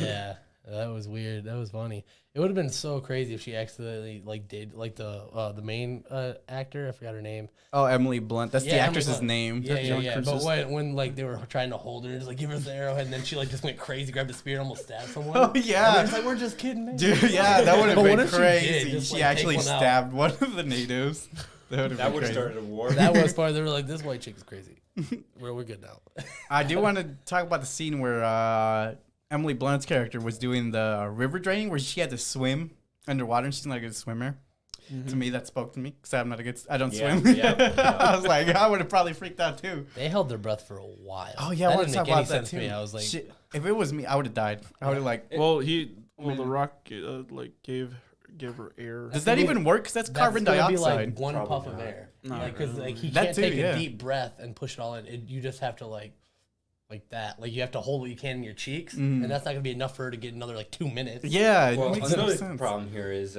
[SPEAKER 3] Yeah, that was weird. That was funny. It would have been so crazy if she accidentally did the main actor. I forgot her name.
[SPEAKER 1] Oh, Emily Blunt. That's the
[SPEAKER 3] Emily
[SPEAKER 1] actress's
[SPEAKER 3] Blunt.
[SPEAKER 1] name.
[SPEAKER 3] Yeah. But when they were trying to hold her, just like give her the arrowhead, and then she just went crazy, grabbed the spear, and almost stabbed someone.
[SPEAKER 1] Oh yeah.
[SPEAKER 3] And it's like, we're just kidding, man.
[SPEAKER 1] Dude, yeah, that would have
[SPEAKER 3] But what
[SPEAKER 1] been
[SPEAKER 3] if she did?
[SPEAKER 1] crazy.
[SPEAKER 3] Just,
[SPEAKER 1] She
[SPEAKER 3] take
[SPEAKER 1] actually
[SPEAKER 3] one out?
[SPEAKER 1] stabbed one of the natives. That
[SPEAKER 4] That would have started a war.
[SPEAKER 3] That was part. They were like, this white chick is crazy. We're good now.
[SPEAKER 1] I do want to talk about the scene where Emily Blunt's character was doing the river draining, where she had to swim underwater, and she's not a good swimmer. To me, that spoke to me because I'm not a good. I don't
[SPEAKER 4] Yeah,
[SPEAKER 1] swim.
[SPEAKER 4] yeah.
[SPEAKER 1] I was like, I would have probably freaked out too.
[SPEAKER 3] They held their breath for a while.
[SPEAKER 1] Oh yeah, I
[SPEAKER 3] that
[SPEAKER 1] want to
[SPEAKER 3] didn't
[SPEAKER 1] talk
[SPEAKER 3] make any
[SPEAKER 1] about that
[SPEAKER 3] sense
[SPEAKER 1] too.
[SPEAKER 3] to me. I was like,
[SPEAKER 1] Shit, if it was me, I would have died. I would have like.
[SPEAKER 2] The Rock gave her air.
[SPEAKER 1] Does that even work? Because that's carbon
[SPEAKER 3] gonna
[SPEAKER 1] dioxide.
[SPEAKER 3] be like one
[SPEAKER 4] Probably
[SPEAKER 3] puff of
[SPEAKER 4] not.
[SPEAKER 3] air.
[SPEAKER 2] Not
[SPEAKER 3] Because
[SPEAKER 2] really.
[SPEAKER 3] he
[SPEAKER 1] That
[SPEAKER 3] can't
[SPEAKER 1] too,
[SPEAKER 3] take
[SPEAKER 1] yeah.
[SPEAKER 3] a deep breath and push it all in. You just have to like that. Like you have to hold what you can in your cheeks, and that's not gonna be enough for her to get another 2 minutes.
[SPEAKER 1] Yeah, it
[SPEAKER 4] Well,
[SPEAKER 1] makes no
[SPEAKER 4] another
[SPEAKER 1] sense.
[SPEAKER 4] problem here is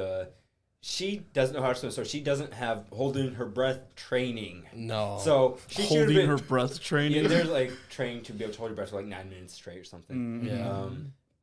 [SPEAKER 4] she doesn't know how to swim, so she doesn't have holding her breath training.
[SPEAKER 3] No.
[SPEAKER 4] So she should have
[SPEAKER 2] Holding
[SPEAKER 4] been.
[SPEAKER 2] her breath training.
[SPEAKER 4] Yeah, there's like training to be able to hold your breath for like 9 minutes straight or something.
[SPEAKER 3] Yeah.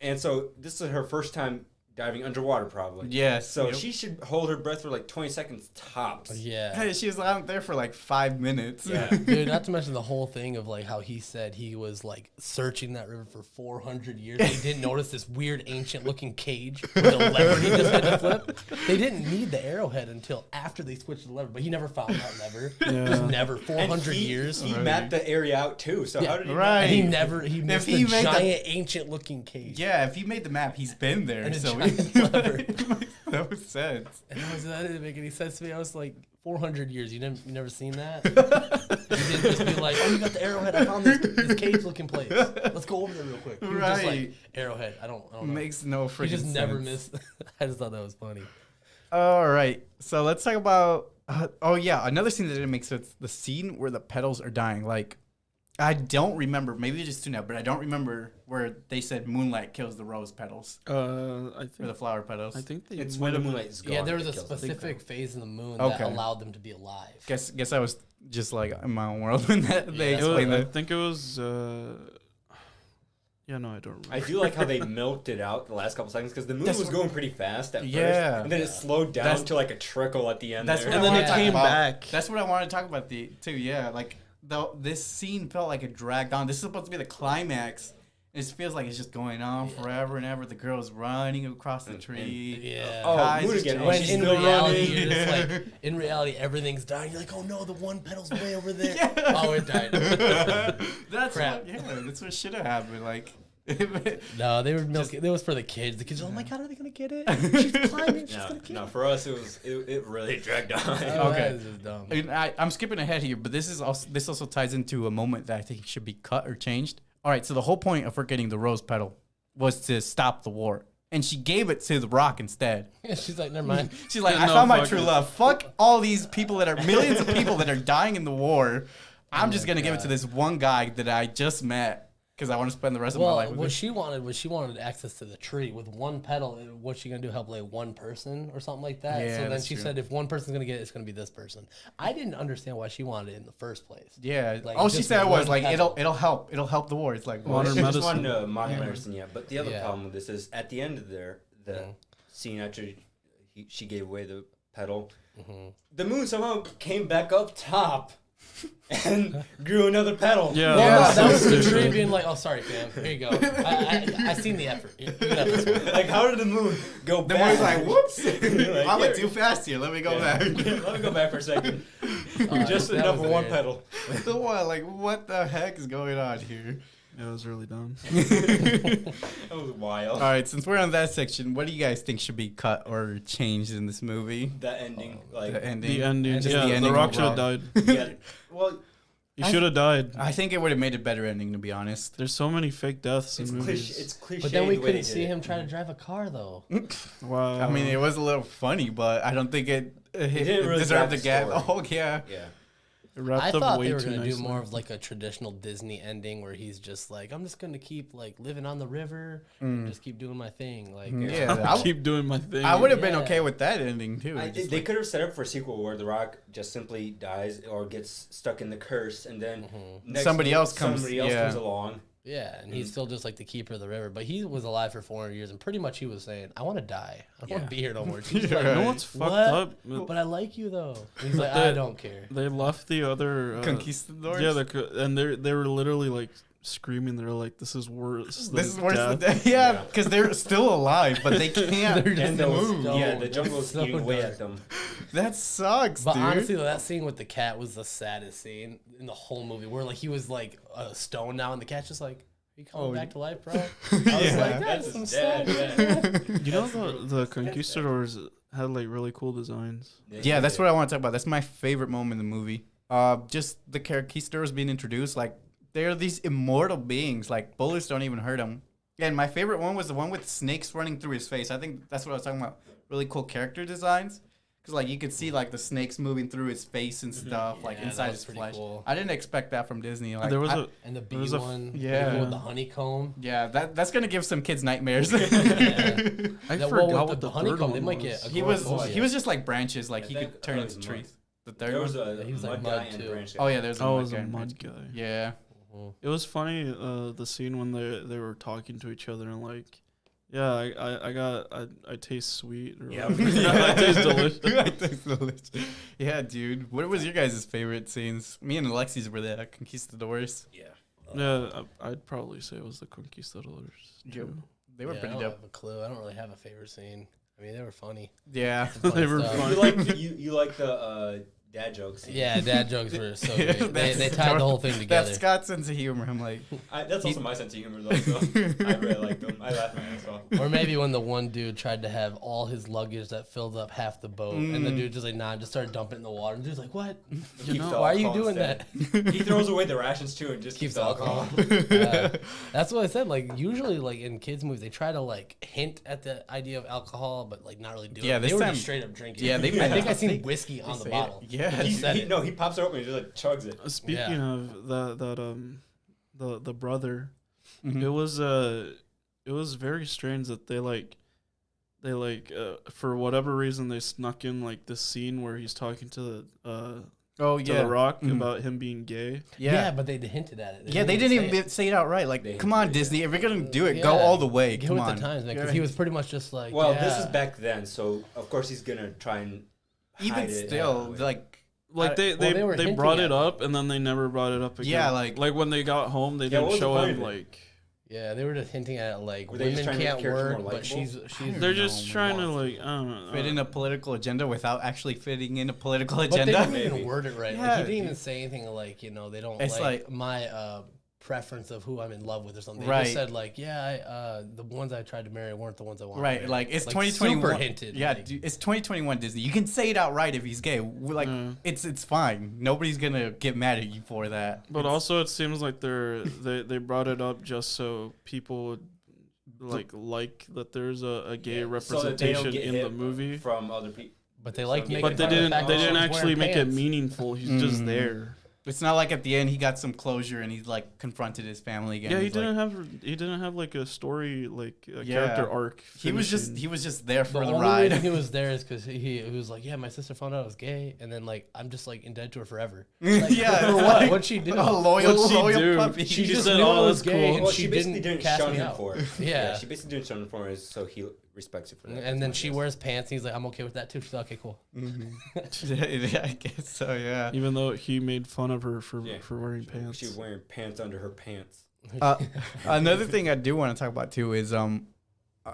[SPEAKER 4] And so this is her first time diving underwater, probably.
[SPEAKER 1] Yes.
[SPEAKER 4] So
[SPEAKER 1] yep.
[SPEAKER 4] she should hold her breath for like 20 seconds tops.
[SPEAKER 3] Yeah.
[SPEAKER 1] Hey, she was out there for like 5 minutes.
[SPEAKER 4] Yeah.
[SPEAKER 3] Dude, not to mention the whole thing of like how he said he was like searching that river for 400 years. He didn't notice this weird ancient looking cage with a lever he just had to flip. They didn't need the arrowhead until after they switched the lever, but he never found that lever. Just never. 400 years.
[SPEAKER 4] He mapped the area out too. So how did he?
[SPEAKER 1] Right.
[SPEAKER 3] And he missed
[SPEAKER 1] he
[SPEAKER 3] the
[SPEAKER 1] made the-
[SPEAKER 3] giant ancient looking cage.
[SPEAKER 1] Yeah, if he made the map, he's been there.
[SPEAKER 3] And a
[SPEAKER 1] So
[SPEAKER 3] giant lever.
[SPEAKER 1] it makes no sense.
[SPEAKER 3] And that didn't make any sense to me. I was like, 400 years. You never seen that? You didn't just be like, oh, you got the arrowhead. I found this cage looking place. Let's go over there real quick. He was just like,
[SPEAKER 1] Right.
[SPEAKER 3] arrowhead. I don't know.
[SPEAKER 1] Makes no freaking
[SPEAKER 3] He
[SPEAKER 1] sense.
[SPEAKER 3] just never missed. I just thought that was funny.
[SPEAKER 1] All right, so let's talk about. Oh yeah, another scene that didn't make sense. The scene where the petals are dying. Like, I don't remember. Maybe they just tuned out, but I don't remember where they said moonlight kills the rose petals.
[SPEAKER 2] I think
[SPEAKER 1] or the flower petals.
[SPEAKER 2] I think
[SPEAKER 4] it's when the moonlight is gone.
[SPEAKER 3] Yeah, there was a specific phase in the moon that allowed them to be alive.
[SPEAKER 1] Guess I was just like in my own world when they explained that.
[SPEAKER 2] I think it was. Yeah, no, I don't remember.
[SPEAKER 4] I do like how they milked it out the last couple seconds because the moon was going pretty fast at first.
[SPEAKER 1] Yeah.
[SPEAKER 4] And then it slowed down to like a trickle at the end.
[SPEAKER 1] That's
[SPEAKER 4] there.
[SPEAKER 1] what
[SPEAKER 2] and
[SPEAKER 1] I
[SPEAKER 2] then it came back.
[SPEAKER 1] That's what I wanted to talk about too. Yeah, like this scene felt like it dragged on. This is supposed to be the climax. It feels like it's just going on forever and ever. The girl's running across the tree.
[SPEAKER 3] Yeah.
[SPEAKER 4] Oh, moon again.
[SPEAKER 3] When
[SPEAKER 4] She's
[SPEAKER 3] in
[SPEAKER 4] still
[SPEAKER 3] reality,
[SPEAKER 4] running.
[SPEAKER 3] you're just like, in reality, everything's dying. You're like, oh no, the one petal's way over there.
[SPEAKER 1] Yeah.
[SPEAKER 3] Oh, it died.
[SPEAKER 1] That's
[SPEAKER 3] Crap.
[SPEAKER 1] that's what should have happened. Like,
[SPEAKER 3] No, they were milking. It was for the kids. The kids are, oh my god, are they gonna get it? She's climbing. She's gonna get
[SPEAKER 4] No,
[SPEAKER 3] it.
[SPEAKER 4] for us, it really dragged on.
[SPEAKER 3] Oh,
[SPEAKER 1] Okay.
[SPEAKER 3] that is just dumb.
[SPEAKER 1] And I'm skipping ahead here, but this also ties into a moment that I think should be cut or changed. All right, so the whole point of her getting the rose petal was to stop the war, and she gave it to the Rock instead.
[SPEAKER 3] She's like, never mind.
[SPEAKER 1] She's like,
[SPEAKER 2] No,
[SPEAKER 1] I found my
[SPEAKER 2] fuck
[SPEAKER 1] true
[SPEAKER 2] it.
[SPEAKER 1] love. Fuck all these people that are millions of people that are dying in the war. I'm just gonna give it to this one guy that I just met because I want to spend the rest of my life
[SPEAKER 3] Well,
[SPEAKER 1] with
[SPEAKER 3] what
[SPEAKER 1] him.
[SPEAKER 3] she wanted was she wanted access to the tree with one petal. What's she gonna do? Help like one person or something like that?
[SPEAKER 1] Yeah,
[SPEAKER 3] so then
[SPEAKER 1] that's
[SPEAKER 3] she
[SPEAKER 1] true.
[SPEAKER 3] said, if one person's gonna get it, it's gonna be this person. I didn't understand why she wanted it in the first place.
[SPEAKER 1] Yeah,
[SPEAKER 3] Like,
[SPEAKER 1] all she
[SPEAKER 3] just
[SPEAKER 1] said was
[SPEAKER 3] one
[SPEAKER 1] like
[SPEAKER 3] petal.
[SPEAKER 1] it'll help the war. It's like
[SPEAKER 2] Modern
[SPEAKER 4] She just
[SPEAKER 2] medicine.
[SPEAKER 4] wanted modern medicine, yeah. But the other
[SPEAKER 3] Yeah.
[SPEAKER 4] problem with this is at the end of the scene after she gave away the petal, the moon somehow came back up top and grew another petal.
[SPEAKER 2] Yeah.
[SPEAKER 3] Well,
[SPEAKER 1] Yeah.
[SPEAKER 3] no, that was the tree being like, oh, sorry, fam. Here you go. I seen the effort. You got this one.
[SPEAKER 4] Like, how did the moon go
[SPEAKER 1] the
[SPEAKER 4] back?
[SPEAKER 1] war's like, whoops!
[SPEAKER 4] Like,
[SPEAKER 1] I went
[SPEAKER 4] here.
[SPEAKER 1] too fast here. Let me go
[SPEAKER 4] Yeah.
[SPEAKER 1] back.
[SPEAKER 4] Let me go back for a second. Just
[SPEAKER 3] that
[SPEAKER 4] enough
[SPEAKER 3] was
[SPEAKER 4] for one
[SPEAKER 3] weird.
[SPEAKER 4] petal.
[SPEAKER 1] So what? Like, what the heck is going on here?
[SPEAKER 2] Yeah, it was really dumb.
[SPEAKER 4] That was wild.
[SPEAKER 1] All right, since we're on that section, what do you guys think should be cut or changed in this movie?
[SPEAKER 4] That ending, like,
[SPEAKER 1] The ending.
[SPEAKER 2] The ending.
[SPEAKER 1] Just
[SPEAKER 2] Yeah,
[SPEAKER 1] the
[SPEAKER 2] the,
[SPEAKER 1] ending
[SPEAKER 2] Rock should have
[SPEAKER 1] overall.
[SPEAKER 2] died.
[SPEAKER 4] yeah. Well,
[SPEAKER 2] He should have died.
[SPEAKER 1] I think it would have made a better ending, to be honest.
[SPEAKER 2] There's so many fake deaths in
[SPEAKER 4] it's
[SPEAKER 2] movies.
[SPEAKER 4] cliche. It's cliche.
[SPEAKER 3] But then we
[SPEAKER 4] the way they
[SPEAKER 3] couldn't
[SPEAKER 4] did
[SPEAKER 3] see
[SPEAKER 4] it.
[SPEAKER 3] him try to drive a car, though.
[SPEAKER 2] Wow.
[SPEAKER 1] I mean, it was a little funny, but I don't think it
[SPEAKER 4] didn't really
[SPEAKER 1] deserved the
[SPEAKER 4] drive
[SPEAKER 1] gap.
[SPEAKER 4] the
[SPEAKER 1] Oh, yeah.
[SPEAKER 4] Yeah.
[SPEAKER 2] It wrapped
[SPEAKER 3] I
[SPEAKER 2] up
[SPEAKER 3] thought
[SPEAKER 2] way
[SPEAKER 3] they were
[SPEAKER 2] too
[SPEAKER 3] gonna do
[SPEAKER 2] nicely.
[SPEAKER 3] more of like a traditional Disney ending where he's just like, I'm just gonna keep like living on the river and just keep doing my thing. Like,
[SPEAKER 1] Yeah,
[SPEAKER 2] I keep doing my thing.
[SPEAKER 1] I would have been
[SPEAKER 3] Yeah.
[SPEAKER 1] okay with that ending, too.
[SPEAKER 4] They could have set up for a sequel where The Rock just simply dies or gets stuck in the curse, and then
[SPEAKER 1] Somebody else comes-
[SPEAKER 4] Somebody else
[SPEAKER 1] yeah.
[SPEAKER 4] comes along.
[SPEAKER 3] yeah, and he's still just like the keeper of the river. But he was alive for 400 years, and pretty much he was saying, I want to die. I don't want
[SPEAKER 4] Yeah.
[SPEAKER 3] to be here no more. He's
[SPEAKER 1] Yeah,
[SPEAKER 3] like,
[SPEAKER 1] right.
[SPEAKER 2] You know what's fucked
[SPEAKER 3] What?
[SPEAKER 2] up?
[SPEAKER 3] but I like you though. He's like,
[SPEAKER 2] they-
[SPEAKER 3] I don't care.
[SPEAKER 2] They left the other
[SPEAKER 1] Conquistadors?
[SPEAKER 2] Yeah, and they were literally like screaming. They were like, "This is worse.
[SPEAKER 1] This is worse than
[SPEAKER 2] death."
[SPEAKER 1] that. Yeah, because they're still alive, but they can't
[SPEAKER 3] They're just
[SPEAKER 4] And
[SPEAKER 1] move.
[SPEAKER 3] so-
[SPEAKER 4] yeah, the jungle's
[SPEAKER 3] so
[SPEAKER 4] eating away
[SPEAKER 3] dark.
[SPEAKER 4] at them.
[SPEAKER 1] That sucks,
[SPEAKER 3] But
[SPEAKER 1] dude.
[SPEAKER 3] honestly, though, that scene with the cat was the saddest scene in the whole movie. Where like he was like a stone now, and the cat's just like, "Are you coming back to life, bro?" I was
[SPEAKER 1] Yeah.
[SPEAKER 3] like, "That's some sad."
[SPEAKER 2] You know the conquistadors had like really cool designs.
[SPEAKER 1] Yeah, that's what I want to talk about. That's my favorite moment in the movie. Just the conquistadors being introduced. Like, they're these immortal beings. Like, bullets don't even hurt them. Yeah, and my favorite one was the one with snakes running through his face. I think that's what I was talking about. Really cool character designs. Because, like, you could see, like, the snakes moving through his face and stuff, like,
[SPEAKER 3] Yeah, that
[SPEAKER 1] inside
[SPEAKER 3] was
[SPEAKER 1] his
[SPEAKER 3] pretty
[SPEAKER 1] flesh.
[SPEAKER 3] cool.
[SPEAKER 1] I didn't expect that from Disney. Like,
[SPEAKER 2] There was a
[SPEAKER 3] And the bee
[SPEAKER 2] There was a f-
[SPEAKER 3] one,
[SPEAKER 1] yeah.
[SPEAKER 3] the one with the honeycomb.
[SPEAKER 1] yeah, that's going to give some kids nightmares.
[SPEAKER 2] I
[SPEAKER 3] That
[SPEAKER 2] forgot
[SPEAKER 3] one
[SPEAKER 2] what
[SPEAKER 3] with
[SPEAKER 2] the
[SPEAKER 3] the honeycomb,
[SPEAKER 2] third
[SPEAKER 3] they
[SPEAKER 2] one
[SPEAKER 3] might get.
[SPEAKER 1] he was just, like, branches. Like,
[SPEAKER 4] I
[SPEAKER 1] he
[SPEAKER 4] think
[SPEAKER 1] could turn
[SPEAKER 4] it
[SPEAKER 1] into
[SPEAKER 4] was
[SPEAKER 1] trees. The third
[SPEAKER 4] There was
[SPEAKER 1] one?
[SPEAKER 4] a
[SPEAKER 3] He was like
[SPEAKER 4] mud guy
[SPEAKER 3] mud,
[SPEAKER 4] and
[SPEAKER 3] too.
[SPEAKER 4] branch guy.
[SPEAKER 1] Oh, yeah, there's a
[SPEAKER 2] Oh, it
[SPEAKER 1] mud
[SPEAKER 2] was
[SPEAKER 1] guy
[SPEAKER 2] a
[SPEAKER 1] and
[SPEAKER 2] mud
[SPEAKER 1] branch.
[SPEAKER 2] guy.
[SPEAKER 1] Yeah.
[SPEAKER 2] It was funny the scene when they were talking to each other and like, yeah, I taste sweet. Or
[SPEAKER 4] Yeah.
[SPEAKER 2] I taste delicious.
[SPEAKER 1] I taste delicious. Yeah, dude. What was your guys' favorite scenes? Me and Alexi's were the conquistadors.
[SPEAKER 4] Yeah.
[SPEAKER 2] Yeah, I'd probably say it was the conquistadors.
[SPEAKER 1] Yep.
[SPEAKER 2] Too.
[SPEAKER 1] They were
[SPEAKER 3] I
[SPEAKER 1] pretty
[SPEAKER 3] don't
[SPEAKER 1] dope.
[SPEAKER 3] have a clue. I don't really have a favorite scene. I mean, they were funny.
[SPEAKER 1] Yeah.
[SPEAKER 2] They were
[SPEAKER 3] stuff.
[SPEAKER 2] fun.
[SPEAKER 4] You like the dad jokes.
[SPEAKER 3] Yeah, dad jokes were so good.
[SPEAKER 1] That's-
[SPEAKER 3] They tied the whole thing together.
[SPEAKER 1] That's Scott's sense of humor. I'm like,
[SPEAKER 4] That's also my sense of humor though. So I really like them. I laugh my ass off.
[SPEAKER 3] Or maybe when the one dude tried to have all his luggage that filled up half the boat, and the dude just like, nah, just started dumping it in the water. And the dude's like, what?
[SPEAKER 4] Keeps the
[SPEAKER 3] Why are you
[SPEAKER 4] alcohol
[SPEAKER 3] doing that?
[SPEAKER 4] instead. He throws away the rations too and just keeps the alcohol.
[SPEAKER 3] That's what I said. Like usually, like in kids' movies, they try to like hint at the idea of alcohol, but like not really do
[SPEAKER 1] Yeah,
[SPEAKER 3] it.
[SPEAKER 1] this
[SPEAKER 3] They were
[SPEAKER 1] time-
[SPEAKER 3] just straight up drinking.
[SPEAKER 1] Yeah, they-
[SPEAKER 3] I think I
[SPEAKER 1] they-
[SPEAKER 3] seen whiskey on the
[SPEAKER 1] say it.
[SPEAKER 3] bottle.
[SPEAKER 1] Yeah.
[SPEAKER 3] He said it.
[SPEAKER 4] No, he pops it open and just like chugs it.
[SPEAKER 2] Speaking of that the brother.
[SPEAKER 1] Mhm.
[SPEAKER 2] It was very strange that they for whatever reason they snuck in like this scene where he's talking to The Rock about him being gay.
[SPEAKER 3] Yeah, but they hinted at it.
[SPEAKER 1] They didn't even say it outright. Like, come on, Disney, if you're gonna do it, go all the way.
[SPEAKER 3] Get
[SPEAKER 1] Come
[SPEAKER 3] with
[SPEAKER 1] on.
[SPEAKER 3] the times, man. Because he was pretty much just like,
[SPEAKER 4] well, this is back then, so of course he's gonna try and
[SPEAKER 1] Even
[SPEAKER 4] hide it
[SPEAKER 1] still,
[SPEAKER 2] they brought it up and then they never brought it up again.
[SPEAKER 1] Yeah,
[SPEAKER 2] like when they got home, they didn't show him like.
[SPEAKER 3] Yeah, they were just hinting at it, like,
[SPEAKER 4] women
[SPEAKER 3] can't work, but
[SPEAKER 2] They're just trying to like, I don't know,
[SPEAKER 1] fit in a political agenda without actually fitting in a political
[SPEAKER 3] but
[SPEAKER 1] agenda.
[SPEAKER 3] they didn't even word it right.
[SPEAKER 1] Yeah,
[SPEAKER 3] Like, he didn't even say anything like, you know, they don't
[SPEAKER 1] It's
[SPEAKER 3] like my preference of who I'm in love with or something. They
[SPEAKER 1] Right.
[SPEAKER 3] just said like, the ones I tried to marry weren't the ones I wanted.
[SPEAKER 1] Right, like it's 2021.
[SPEAKER 3] Super hinted.
[SPEAKER 1] Yeah,
[SPEAKER 3] like,
[SPEAKER 1] dude, it's 2021 Disney. You can say it outright if he's gay. Like it's fine. Nobody's gonna get mad at you for that.
[SPEAKER 2] But also, it seems like they brought it up just so people would like that there's a gay representation in the movie
[SPEAKER 4] from other people.
[SPEAKER 3] but they like making
[SPEAKER 2] But they
[SPEAKER 3] fun of the
[SPEAKER 2] didn't
[SPEAKER 3] fact that she's
[SPEAKER 2] actually
[SPEAKER 3] wearing
[SPEAKER 2] make
[SPEAKER 3] pants.
[SPEAKER 2] it meaningful. He's just there.
[SPEAKER 1] It's not like at the end he got some closure and he's like confronted his family again.
[SPEAKER 2] Yeah, he
[SPEAKER 1] He's like,
[SPEAKER 2] didn't have like a story, like a
[SPEAKER 1] Yeah.
[SPEAKER 2] character arc.
[SPEAKER 1] he was just there for the
[SPEAKER 3] only
[SPEAKER 1] ride.
[SPEAKER 3] reason he was there is because he was like, yeah, my sister found out I was gay, and then like I'm just like indebted to her forever. Like,
[SPEAKER 1] Yeah,
[SPEAKER 3] for
[SPEAKER 1] it's
[SPEAKER 3] what?
[SPEAKER 1] like
[SPEAKER 3] What'd she do?
[SPEAKER 1] A loyal
[SPEAKER 2] What'd she do?
[SPEAKER 1] puppy.
[SPEAKER 3] She
[SPEAKER 2] She
[SPEAKER 3] just
[SPEAKER 2] said,
[SPEAKER 3] knew
[SPEAKER 2] "Oh,
[SPEAKER 3] I was
[SPEAKER 2] that's
[SPEAKER 3] gay,
[SPEAKER 2] cool."
[SPEAKER 3] and
[SPEAKER 4] Well,
[SPEAKER 3] she
[SPEAKER 4] she basically didn't
[SPEAKER 3] cast
[SPEAKER 4] shun
[SPEAKER 3] me
[SPEAKER 4] him
[SPEAKER 3] out.
[SPEAKER 4] for it.
[SPEAKER 3] Yeah.
[SPEAKER 4] She basically didn't shun him for it, so he respects it for that.
[SPEAKER 3] And then she wears pants, and he's like, I'm okay with that too. She's like, okay, cool.
[SPEAKER 1] Yeah, I guess so. Yeah.
[SPEAKER 2] Even though he made fun of her for wearing
[SPEAKER 4] She
[SPEAKER 2] pants.
[SPEAKER 4] was wearing pants under her pants.
[SPEAKER 1] Another thing I do want to talk about too is I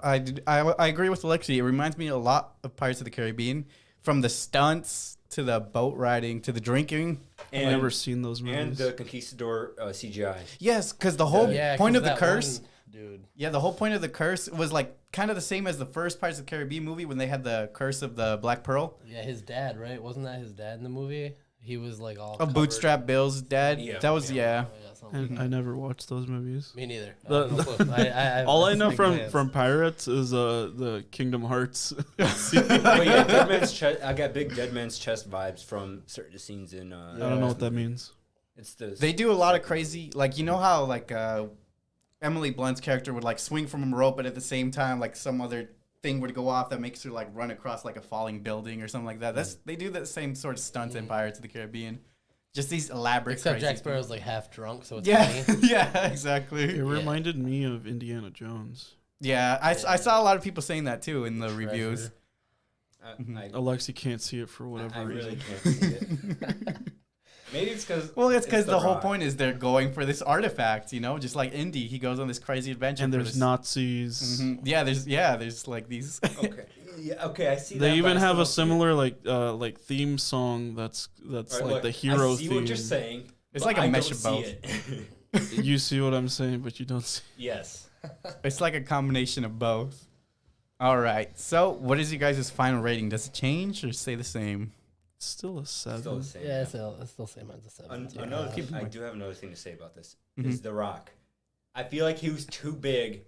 [SPEAKER 1] agree with Aleksey. It reminds me a lot of Pirates of the Caribbean, from the stunts to the boat riding to the drinking.
[SPEAKER 2] I've never seen those movies.
[SPEAKER 4] And the Conquistador CGI.
[SPEAKER 1] Yes, because the whole point of the
[SPEAKER 3] that
[SPEAKER 1] curse.
[SPEAKER 3] one dude.
[SPEAKER 1] Yeah, the whole point of the curse was like kind of the same as the first Pirates of the Caribbean movie when they had the curse of the Black Pearl.
[SPEAKER 3] Yeah, his dad, right? Wasn't that his dad in the movie? He was like all
[SPEAKER 1] A
[SPEAKER 3] covered.
[SPEAKER 1] Bootstrap Bill's dad.
[SPEAKER 4] Yeah.
[SPEAKER 1] That was
[SPEAKER 3] Oh, yeah,
[SPEAKER 2] And I never watched those movies.
[SPEAKER 3] Me neither.
[SPEAKER 2] The-
[SPEAKER 3] No clue.
[SPEAKER 2] All I know
[SPEAKER 3] big
[SPEAKER 2] from
[SPEAKER 3] glance.
[SPEAKER 2] from Pirates is the Kingdom Hearts.
[SPEAKER 4] But yeah, Dead Man's Chest. I got big Dead Man's Chest vibes from certain scenes in.
[SPEAKER 2] I don't know what that means.
[SPEAKER 4] It's the.
[SPEAKER 1] They do a lot of crazy, like, you know how like Emily Blunt's character would like swing from a rope, but at the same time like some other thing would go off that makes her like run across like a falling building or something like that. They do the same sort of stunts in Pirates of the Caribbean. Just these elaborate.
[SPEAKER 3] Except
[SPEAKER 1] crazy
[SPEAKER 3] Jack Sparrow's like half drunk, so it's
[SPEAKER 1] Yeah,
[SPEAKER 3] funny.
[SPEAKER 1] yeah, exactly.
[SPEAKER 2] It reminded me of Indiana Jones.
[SPEAKER 1] Yeah, I saw a lot of people saying that too in the reviews.
[SPEAKER 2] Alexi can't see it for whatever
[SPEAKER 4] I
[SPEAKER 2] reason.
[SPEAKER 4] really can't see it. Maybe it's because.
[SPEAKER 1] Well, it's because the whole
[SPEAKER 4] Rock.
[SPEAKER 1] point is they're going for this artifact, you know, just like Indy. He goes on this crazy adventure.
[SPEAKER 2] And
[SPEAKER 1] for
[SPEAKER 2] there's
[SPEAKER 1] this.
[SPEAKER 2] Nazis.
[SPEAKER 1] Mhm. There's like these.
[SPEAKER 4] Okay. Yeah. Okay. I see.
[SPEAKER 2] They
[SPEAKER 4] that,
[SPEAKER 2] even
[SPEAKER 4] but I
[SPEAKER 2] have
[SPEAKER 4] still
[SPEAKER 2] a
[SPEAKER 4] don't see it.
[SPEAKER 2] similar like theme song that's
[SPEAKER 4] Alright,
[SPEAKER 2] like
[SPEAKER 4] look,
[SPEAKER 2] the hero
[SPEAKER 4] I see
[SPEAKER 2] theme.
[SPEAKER 4] what you're saying.
[SPEAKER 1] It's
[SPEAKER 4] but
[SPEAKER 1] like a
[SPEAKER 4] I
[SPEAKER 1] mesh
[SPEAKER 4] don't
[SPEAKER 1] of
[SPEAKER 4] see
[SPEAKER 1] both.
[SPEAKER 4] it.
[SPEAKER 2] You see what I'm saying, but you don't see.
[SPEAKER 4] Yes.
[SPEAKER 1] It's like a combination of both. All right. So, what is you guys' final rating? Does it change or stay the same?
[SPEAKER 2] It's still a 7.
[SPEAKER 4] Still the same.
[SPEAKER 3] Yeah, it's still same as a 7.
[SPEAKER 4] Another thing, I do have another thing to say about this. Is The Rock. I feel like he was too big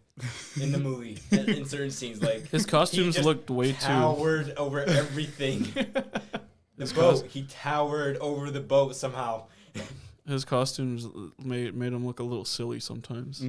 [SPEAKER 4] in the movie in certain scenes. Like
[SPEAKER 2] His costumes
[SPEAKER 4] he just
[SPEAKER 2] looked way too.
[SPEAKER 4] towered over everything. The boat, he towered over the boat somehow.
[SPEAKER 2] His costumes made him look a little silly sometimes.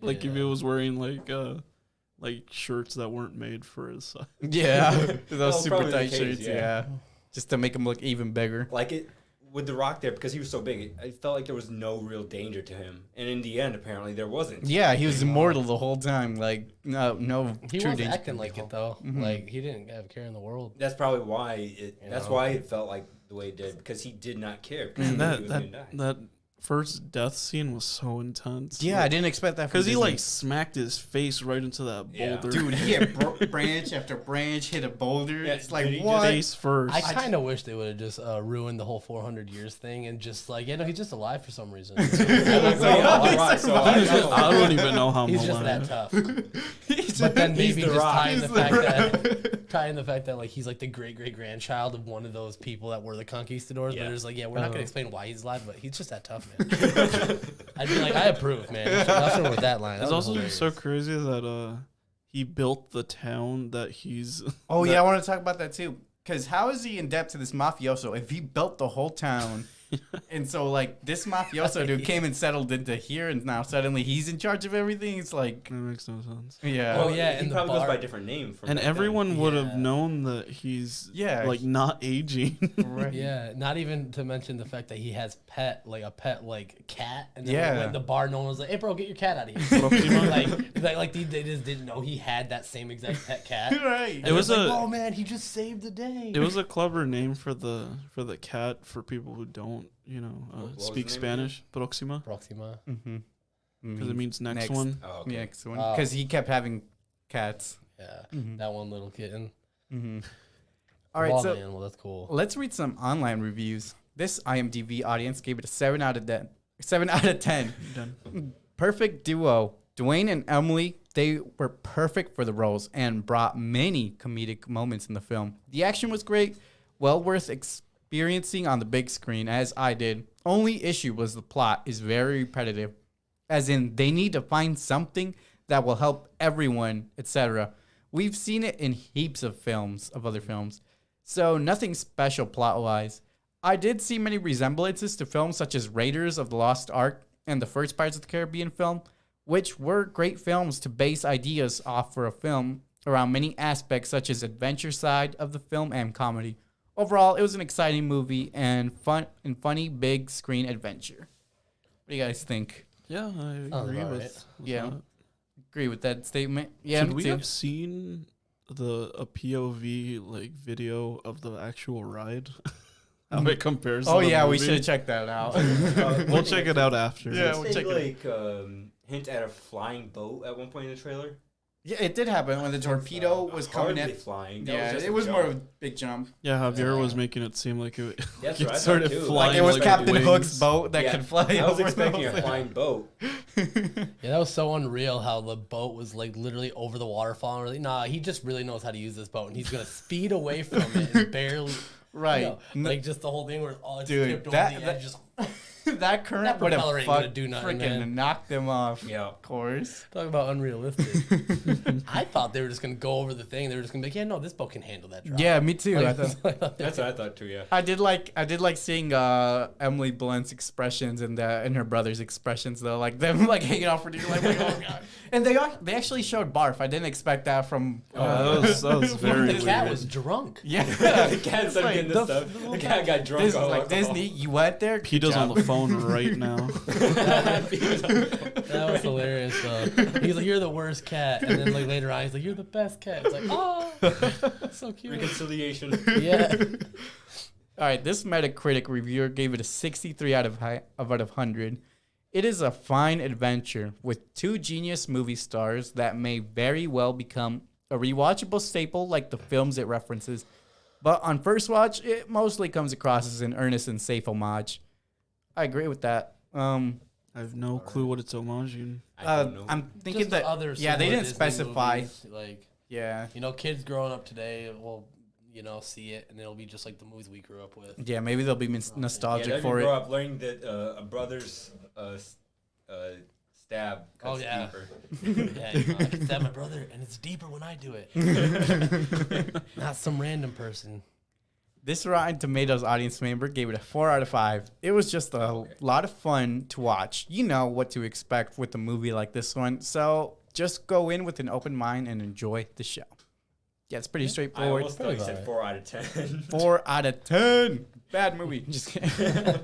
[SPEAKER 2] Like if he was wearing like shirts that weren't made for his size.
[SPEAKER 1] Yeah, those
[SPEAKER 4] Well,
[SPEAKER 1] super
[SPEAKER 4] probably the
[SPEAKER 1] tight
[SPEAKER 4] case,
[SPEAKER 1] shirts.
[SPEAKER 4] yeah.
[SPEAKER 1] Yeah, just to make him look even bigger.
[SPEAKER 4] Like it with The Rock there, because he was so big, I felt like there was no real danger to him. And in the end, apparently, there wasn't.
[SPEAKER 1] Yeah, he was immortal the whole time. Like no
[SPEAKER 3] He
[SPEAKER 1] true
[SPEAKER 3] was
[SPEAKER 1] danger.
[SPEAKER 3] acting like it though. Like he didn't have a care in the world.
[SPEAKER 4] That's probably why that's
[SPEAKER 3] know?
[SPEAKER 4] why it felt like the way it did, because he did not care. Because he
[SPEAKER 2] Man,
[SPEAKER 4] knew he was gonna die.
[SPEAKER 2] that first death scene was so intense.
[SPEAKER 1] Yeah, I didn't expect that.
[SPEAKER 2] Because he
[SPEAKER 1] Disney.
[SPEAKER 2] like smacked his face right into that
[SPEAKER 4] Yeah.
[SPEAKER 2] boulder.
[SPEAKER 1] Dude, he hit branch after branch, hit a boulder.
[SPEAKER 4] Yeah,
[SPEAKER 1] It's like,
[SPEAKER 4] did he
[SPEAKER 1] what?
[SPEAKER 2] face first.
[SPEAKER 3] I kind of wish they would have just ruined the whole 400 years thing and just like, he's just alive for some reason.
[SPEAKER 4] So, yeah, The Rock, so I don't know.
[SPEAKER 2] I don't even know how.
[SPEAKER 3] He's just that tough. But then
[SPEAKER 4] He's
[SPEAKER 3] maybe
[SPEAKER 4] The
[SPEAKER 3] just
[SPEAKER 4] Rock.
[SPEAKER 3] tying
[SPEAKER 4] He's
[SPEAKER 3] the fact that like he's like the great grandchild of one of those people that were the conquistadors.
[SPEAKER 4] Yeah.
[SPEAKER 3] But it's like, we're not gonna explain why he's alive, but he's just that tough, man. I'd be like, I approve, man. That's with that line.
[SPEAKER 2] It's
[SPEAKER 3] That was
[SPEAKER 2] also
[SPEAKER 3] hilarious.
[SPEAKER 2] so crazy that he built the town that he's.
[SPEAKER 1] Oh yeah, I want to talk about that too. Because how is he in debt to this mafioso if he built the whole town? And so, like, this mafioso dude came and settled into here, and now suddenly he's in charge of everything. It's like...
[SPEAKER 2] That makes no sense.
[SPEAKER 1] Yeah.
[SPEAKER 3] Oh, yeah,
[SPEAKER 4] He
[SPEAKER 3] and the
[SPEAKER 4] probably goes
[SPEAKER 3] bar-
[SPEAKER 4] by a different name. From
[SPEAKER 2] And
[SPEAKER 4] back
[SPEAKER 2] everyone
[SPEAKER 4] then.
[SPEAKER 2] would have
[SPEAKER 3] Yeah.
[SPEAKER 2] known that he's
[SPEAKER 1] Yeah.
[SPEAKER 2] not aging.
[SPEAKER 1] Right.
[SPEAKER 3] Yeah, not even to mention the fact that he has pet cat, and then
[SPEAKER 1] Yeah.
[SPEAKER 3] when the bar, no one was like, "Hey, bro, get your cat out of here." like they just didn't know he had that same exact pet cat.
[SPEAKER 1] Right.
[SPEAKER 3] And
[SPEAKER 2] It was
[SPEAKER 3] like,
[SPEAKER 2] a-
[SPEAKER 3] oh man, he just saved the day.
[SPEAKER 2] It was a clever name for the cat for people who don't,
[SPEAKER 4] What was
[SPEAKER 2] speak
[SPEAKER 4] the name
[SPEAKER 2] Spanish. Proxima,
[SPEAKER 3] Proxima.
[SPEAKER 1] Mm-hmm.
[SPEAKER 2] because it means next one.
[SPEAKER 4] Oh, okay.
[SPEAKER 1] Next one.
[SPEAKER 3] Oh.
[SPEAKER 1] Because he kept having cats.
[SPEAKER 3] Yeah,
[SPEAKER 1] Mhm.
[SPEAKER 3] that one little kitten.
[SPEAKER 1] Mm-hmm. All right,
[SPEAKER 3] Wild
[SPEAKER 1] so
[SPEAKER 3] animal, that's cool.
[SPEAKER 1] let's read some online reviews. This IMDb audience gave it a 7 out of 10. 7 out of 10.
[SPEAKER 2] Done.
[SPEAKER 1] Perfect duo. Dwayne and Emily, they were perfect for the roles and brought many comedic moments in the film. The action was great, well worth experiencing on the big screen, as I did. Only issue was the plot is very repetitive, as in they need to find something that will help everyone, etc. We've seen it in heaps of other films, so nothing special plot-wise. I did see many resemblances to films such as Raiders of the Lost Ark and the first Pirates of the Caribbean film, which were great films to base ideas off for a film around many aspects such as adventure side of the film and comedy. Overall, it was an exciting movie and funny big screen adventure. What do you guys think?
[SPEAKER 2] Yeah, I
[SPEAKER 3] Sounds
[SPEAKER 2] agree
[SPEAKER 3] about
[SPEAKER 2] with.
[SPEAKER 3] right.
[SPEAKER 1] Yeah.
[SPEAKER 2] that.
[SPEAKER 1] Agree with that statement? Yeah,
[SPEAKER 2] Should
[SPEAKER 1] me
[SPEAKER 2] we
[SPEAKER 1] too.
[SPEAKER 2] have seen a POV video of the actual ride? How it compares.
[SPEAKER 1] Oh
[SPEAKER 2] to the
[SPEAKER 1] yeah, we
[SPEAKER 2] movie?
[SPEAKER 1] should have checked that out.
[SPEAKER 2] We'll check it out after.
[SPEAKER 1] Yeah,
[SPEAKER 4] Didn't
[SPEAKER 1] we'll check
[SPEAKER 4] they,
[SPEAKER 1] it.
[SPEAKER 4] hint at a flying boat at one point in the trailer?
[SPEAKER 1] Yeah, it did happen when the torpedo was coming
[SPEAKER 4] Hardly
[SPEAKER 1] in.
[SPEAKER 4] flying. That
[SPEAKER 1] Yeah,
[SPEAKER 4] just
[SPEAKER 1] it
[SPEAKER 4] a
[SPEAKER 1] was
[SPEAKER 4] jump.
[SPEAKER 1] more of a big jump.
[SPEAKER 2] Yeah, Javier was making it seem like it,
[SPEAKER 4] That's
[SPEAKER 2] it
[SPEAKER 4] what I
[SPEAKER 2] started
[SPEAKER 4] thought, too.
[SPEAKER 2] flying.
[SPEAKER 1] Like it was
[SPEAKER 2] like
[SPEAKER 1] Captain
[SPEAKER 2] wings.
[SPEAKER 1] Hook's boat that
[SPEAKER 4] Yeah,
[SPEAKER 1] could fly
[SPEAKER 4] I was
[SPEAKER 1] over
[SPEAKER 4] expecting a
[SPEAKER 1] those.
[SPEAKER 4] flying boat.
[SPEAKER 3] Yeah, that was so unreal how the boat was like literally over the waterfall. And really, nah, he just really knows how to use this boat, and he's gonna speed away from it and barely.
[SPEAKER 1] Right.
[SPEAKER 3] Like just the whole thing where it's
[SPEAKER 1] Dude,
[SPEAKER 3] tipped
[SPEAKER 1] that-
[SPEAKER 3] over the
[SPEAKER 1] that-
[SPEAKER 3] edge. Just
[SPEAKER 1] That current
[SPEAKER 3] That
[SPEAKER 1] would have
[SPEAKER 3] propeller ain't gonna
[SPEAKER 1] fucked
[SPEAKER 3] do nothing,
[SPEAKER 1] freaking
[SPEAKER 3] man.
[SPEAKER 1] knocked them off.
[SPEAKER 4] Yeah.
[SPEAKER 1] Of course.
[SPEAKER 3] talk about unrealistic. I thought they were just gonna go over the thing. They were just gonna be like, yeah, no, this boat can handle that drop.
[SPEAKER 1] Yeah, me too.
[SPEAKER 3] Like,
[SPEAKER 1] I thought,
[SPEAKER 4] That's what I thought too. Yeah.
[SPEAKER 1] I did like seeing Emily Blunt's expressions and her brother's expressions though, like them like hanging off for dear life, like oh god. And they actually showed barf. I didn't expect that from.
[SPEAKER 2] That was very
[SPEAKER 3] the
[SPEAKER 2] weird.
[SPEAKER 3] cat was drunk.
[SPEAKER 1] Yeah.
[SPEAKER 4] The cat started getting this stuff. The cat got drunk.
[SPEAKER 1] This is
[SPEAKER 4] off
[SPEAKER 1] like
[SPEAKER 4] alcohol.
[SPEAKER 1] Disney. You went there. Good
[SPEAKER 2] PETA's on
[SPEAKER 1] job.
[SPEAKER 2] the phone right now.
[SPEAKER 3] That was hilarious though. He's like, "You're the worst cat," and then like later on, he's like, "You're the best cat." It's like, oh, so cute.
[SPEAKER 4] Reconciliation.
[SPEAKER 3] Yeah.
[SPEAKER 1] All right, this Metacritic reviewer gave it a 63 out of 100. It is a fine adventure with two genius movie stars that may very well become a rewatchable staple like the films it references. But on first watch, it mostly comes across as an earnest and safe homage. I agree with that.
[SPEAKER 2] I have no clue what it's homaging.
[SPEAKER 4] I don't know.
[SPEAKER 1] I'm thinking
[SPEAKER 3] Just the
[SPEAKER 1] that
[SPEAKER 3] other
[SPEAKER 1] yeah, they
[SPEAKER 3] similar
[SPEAKER 1] didn't
[SPEAKER 3] Disney
[SPEAKER 1] specify.
[SPEAKER 3] movies, like,
[SPEAKER 1] Yeah.
[SPEAKER 3] kids growing up today will, see it, and it'll be just like the movies we grew up with.
[SPEAKER 1] Yeah, maybe they'll be
[SPEAKER 4] Yeah,
[SPEAKER 1] nostalgic
[SPEAKER 4] that
[SPEAKER 1] for
[SPEAKER 4] you
[SPEAKER 1] it.
[SPEAKER 4] grow up learning that a brother's stab cuts
[SPEAKER 3] yeah.
[SPEAKER 4] deeper.
[SPEAKER 3] Yeah, I can stab my brother, and it's deeper when I do it. Not some random person.
[SPEAKER 1] This Rotten Tomatoes audience member gave it a 4 out of 5. It was just a lot of fun to watch. You know what to expect with a movie like this one, so just go in with an open mind and enjoy the show. Yeah, it's pretty
[SPEAKER 4] I
[SPEAKER 1] straightforward.
[SPEAKER 4] almost thought you said 4 out of 10.
[SPEAKER 1] 4 out of 10. Bad movie. Just kidding.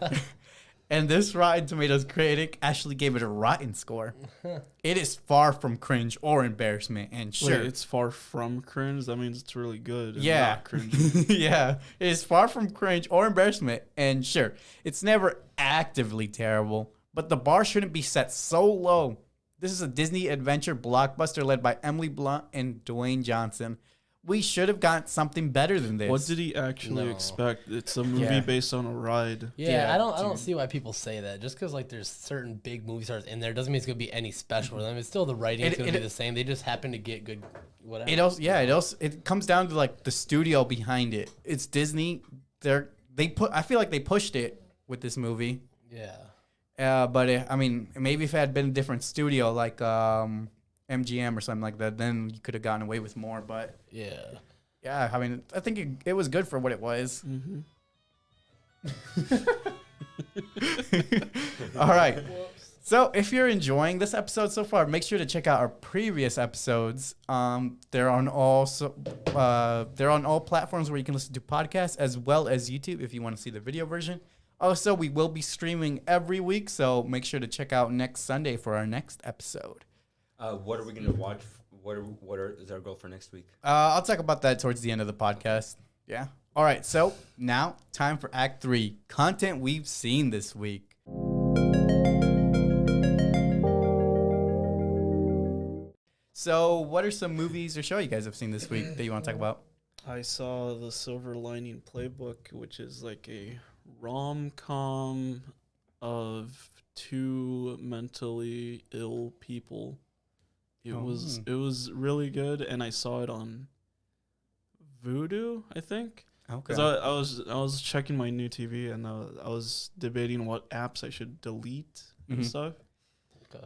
[SPEAKER 1] And this Rotten Tomatoes critic actually gave it a rotten score. It is far from cringe or embarrassment, and sure,
[SPEAKER 2] Wait, it's far from cringe. That means it's really good. And
[SPEAKER 1] yeah,
[SPEAKER 2] not cringe.
[SPEAKER 1] yeah, it is far from cringe or embarrassment, and sure, it's never actively terrible, but the bar shouldn't be set so low. This is a Disney adventure blockbuster led by Emily Blunt and Dwayne Johnson. We should have gotten something better than this.
[SPEAKER 2] What did he actually
[SPEAKER 3] No.
[SPEAKER 2] expect? It's a movie
[SPEAKER 1] Yeah.
[SPEAKER 2] based on a ride.
[SPEAKER 3] Yeah,
[SPEAKER 1] Yeah,
[SPEAKER 3] I don't
[SPEAKER 1] dude.
[SPEAKER 3] see why people say that. Just because there's certain big movie stars in there doesn't mean it's gonna be any special for them. It's still the writing's gonna be the same. They just happen to get good whatever.
[SPEAKER 1] It comes down to like the studio behind it. It's Disney. I feel like they pushed it with this movie.
[SPEAKER 3] Yeah.
[SPEAKER 1] But maybe if it had been a different studio like MGM or something like that, then you could have gotten away with more. But
[SPEAKER 3] Yeah.
[SPEAKER 1] yeah, I think it was good for what it was.
[SPEAKER 2] Mm-hmm.
[SPEAKER 1] All right. So if you're enjoying this episode so far, make sure to check out our previous episodes. They're on all platforms where you can listen to podcasts, as well as YouTube if you want to see the video version. Also, we will be streaming every week, so make sure to check out next Sunday for our next episode.
[SPEAKER 4] What are we gonna watch? Is our goal for next week?
[SPEAKER 1] I'll talk about that towards the end of the podcast. Yeah. All right. So now, time for Act 3. Content we've seen this week. So, what are some movies or show you guys have seen this week that you want to talk about?
[SPEAKER 2] I saw The Silver Lining Playbook, which is like a rom-com of two mentally ill people. It was really good, and I saw it on Vudu, I think.
[SPEAKER 1] Okay.
[SPEAKER 2] Because I was checking my new TV, and I was debating what apps I should delete and stuff.
[SPEAKER 3] Okay.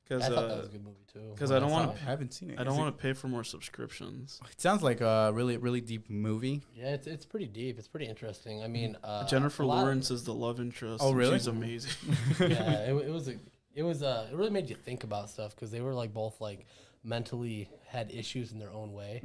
[SPEAKER 2] Because
[SPEAKER 3] I thought that was a good movie too.
[SPEAKER 2] Because I don't want to.
[SPEAKER 1] I haven't seen it.
[SPEAKER 2] I don't want to pay for more subscriptions.
[SPEAKER 1] It sounds like a really, really deep movie.
[SPEAKER 3] Yeah, it's pretty deep. It's pretty interesting. I mean,
[SPEAKER 2] Jennifer Lawrence is the love interest.
[SPEAKER 1] Oh, really?
[SPEAKER 2] She's amazing.
[SPEAKER 3] Yeah, it really made you think about stuff because they were like both like mentally had issues in their own way,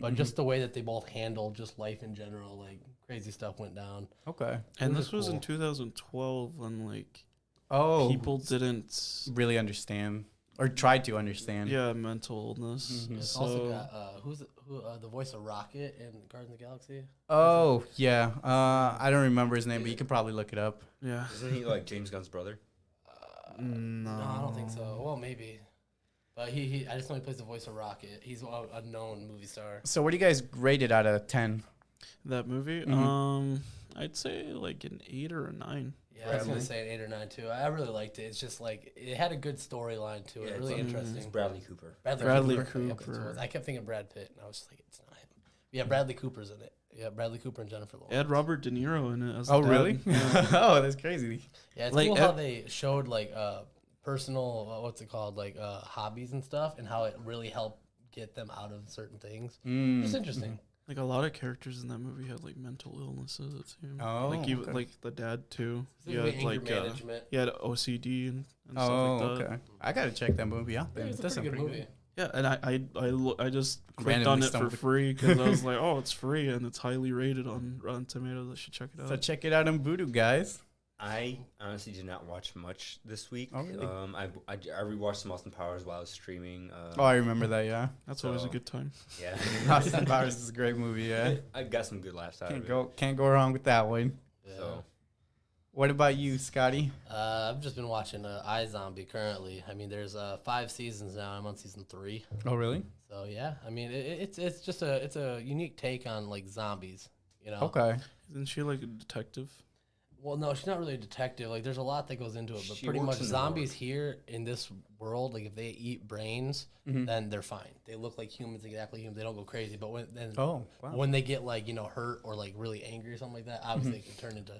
[SPEAKER 3] but just the way that they both handled just life in general, like crazy stuff went down.
[SPEAKER 1] Okay.
[SPEAKER 2] And this was in 2012 when like people didn't
[SPEAKER 1] really understand or tried to understand.
[SPEAKER 2] Yeah, mental illness.
[SPEAKER 3] It's
[SPEAKER 2] So
[SPEAKER 3] also got the voice of Rocket in Guardians of the Galaxy.
[SPEAKER 1] Oh yeah. I don't remember his name, but you can probably look it up.
[SPEAKER 2] yeah,
[SPEAKER 4] Isn't he like James Gunn's brother?
[SPEAKER 3] No, I don't think so. Well, maybe. But I just know he plays the voice of Rocket. He's a known movie star.
[SPEAKER 1] So what do you guys rate it out of 10?
[SPEAKER 2] that movie. I'd say like an 8 or a 9.
[SPEAKER 3] Yeah, I was gonna say an 8 or 9 too. I really liked it. It's just like it had a good storyline to it.
[SPEAKER 4] Yeah,
[SPEAKER 3] Really
[SPEAKER 4] it's
[SPEAKER 3] interesting.
[SPEAKER 4] Bradley Cooper.
[SPEAKER 2] Bradley
[SPEAKER 3] Yep,
[SPEAKER 2] Cooper.
[SPEAKER 3] that's what it was. I kept thinking Brad Pitt, and I was just like, it's not him. Yeah, Bradley Cooper's in it. Yeah, Bradley Cooper and Jennifer Lawrence.
[SPEAKER 2] It had Robert De Niro in it as
[SPEAKER 1] Oh
[SPEAKER 2] the dad.
[SPEAKER 1] really?
[SPEAKER 2] Yeah.
[SPEAKER 1] Oh, that's crazy.
[SPEAKER 3] Yeah, it's
[SPEAKER 2] Like,
[SPEAKER 3] cool how they showed like personal what's it called, like hobbies and stuff, and how it really helped get them out of certain things. It's interesting.
[SPEAKER 2] Like a lot of characters in that movie had like mental illnesses. It seemed.
[SPEAKER 1] Oh,
[SPEAKER 2] like even
[SPEAKER 1] okay.
[SPEAKER 2] like the dad too. He
[SPEAKER 3] Specifically
[SPEAKER 2] had
[SPEAKER 3] anger
[SPEAKER 2] like
[SPEAKER 3] management.
[SPEAKER 2] he had OCD and stuff
[SPEAKER 1] Oh,
[SPEAKER 2] like that.
[SPEAKER 1] okay. I gotta check that movie out then.
[SPEAKER 3] Yeah, it's a
[SPEAKER 1] That
[SPEAKER 3] pretty
[SPEAKER 1] sounds
[SPEAKER 3] good movie.
[SPEAKER 2] Yeah, and I just clicked
[SPEAKER 1] Randomly
[SPEAKER 2] on it for
[SPEAKER 1] stumbled.
[SPEAKER 2] free because I was like, oh, it's free and it's highly rated on Rotten Tomatoes. I should check it out.
[SPEAKER 1] So check it out on Voodoo, guys.
[SPEAKER 4] I honestly did not watch much this week.
[SPEAKER 1] Oh, really?
[SPEAKER 4] I rewatched some Austin Powers while I was streaming.
[SPEAKER 1] I remember that. Yeah,
[SPEAKER 2] That's always a good time.
[SPEAKER 4] Yeah.
[SPEAKER 1] Austin Powers is a great movie. Yeah,
[SPEAKER 4] I got some good laughs out of it.
[SPEAKER 1] Can't go wrong with that one.
[SPEAKER 3] Yeah.
[SPEAKER 4] So
[SPEAKER 1] What about you, Scotty?
[SPEAKER 3] I've just been watching iZombie currently. I mean, there's 5 seasons now. I'm on season 3.
[SPEAKER 1] Oh, really?
[SPEAKER 3] So yeah, I mean, it's just a unique take on like zombies. You know.
[SPEAKER 1] Okay.
[SPEAKER 2] Isn't she like a detective?
[SPEAKER 3] Well, no, she's not really a detective. Like, there's a lot that goes into it, but
[SPEAKER 4] She
[SPEAKER 3] pretty
[SPEAKER 4] works
[SPEAKER 3] much
[SPEAKER 4] in the
[SPEAKER 3] zombies here in this world, like if they eat brains, then they're fine. They look like humans, exactly humans. They don't go crazy. But when they get like hurt or like really angry or something like that, obviously it can turn into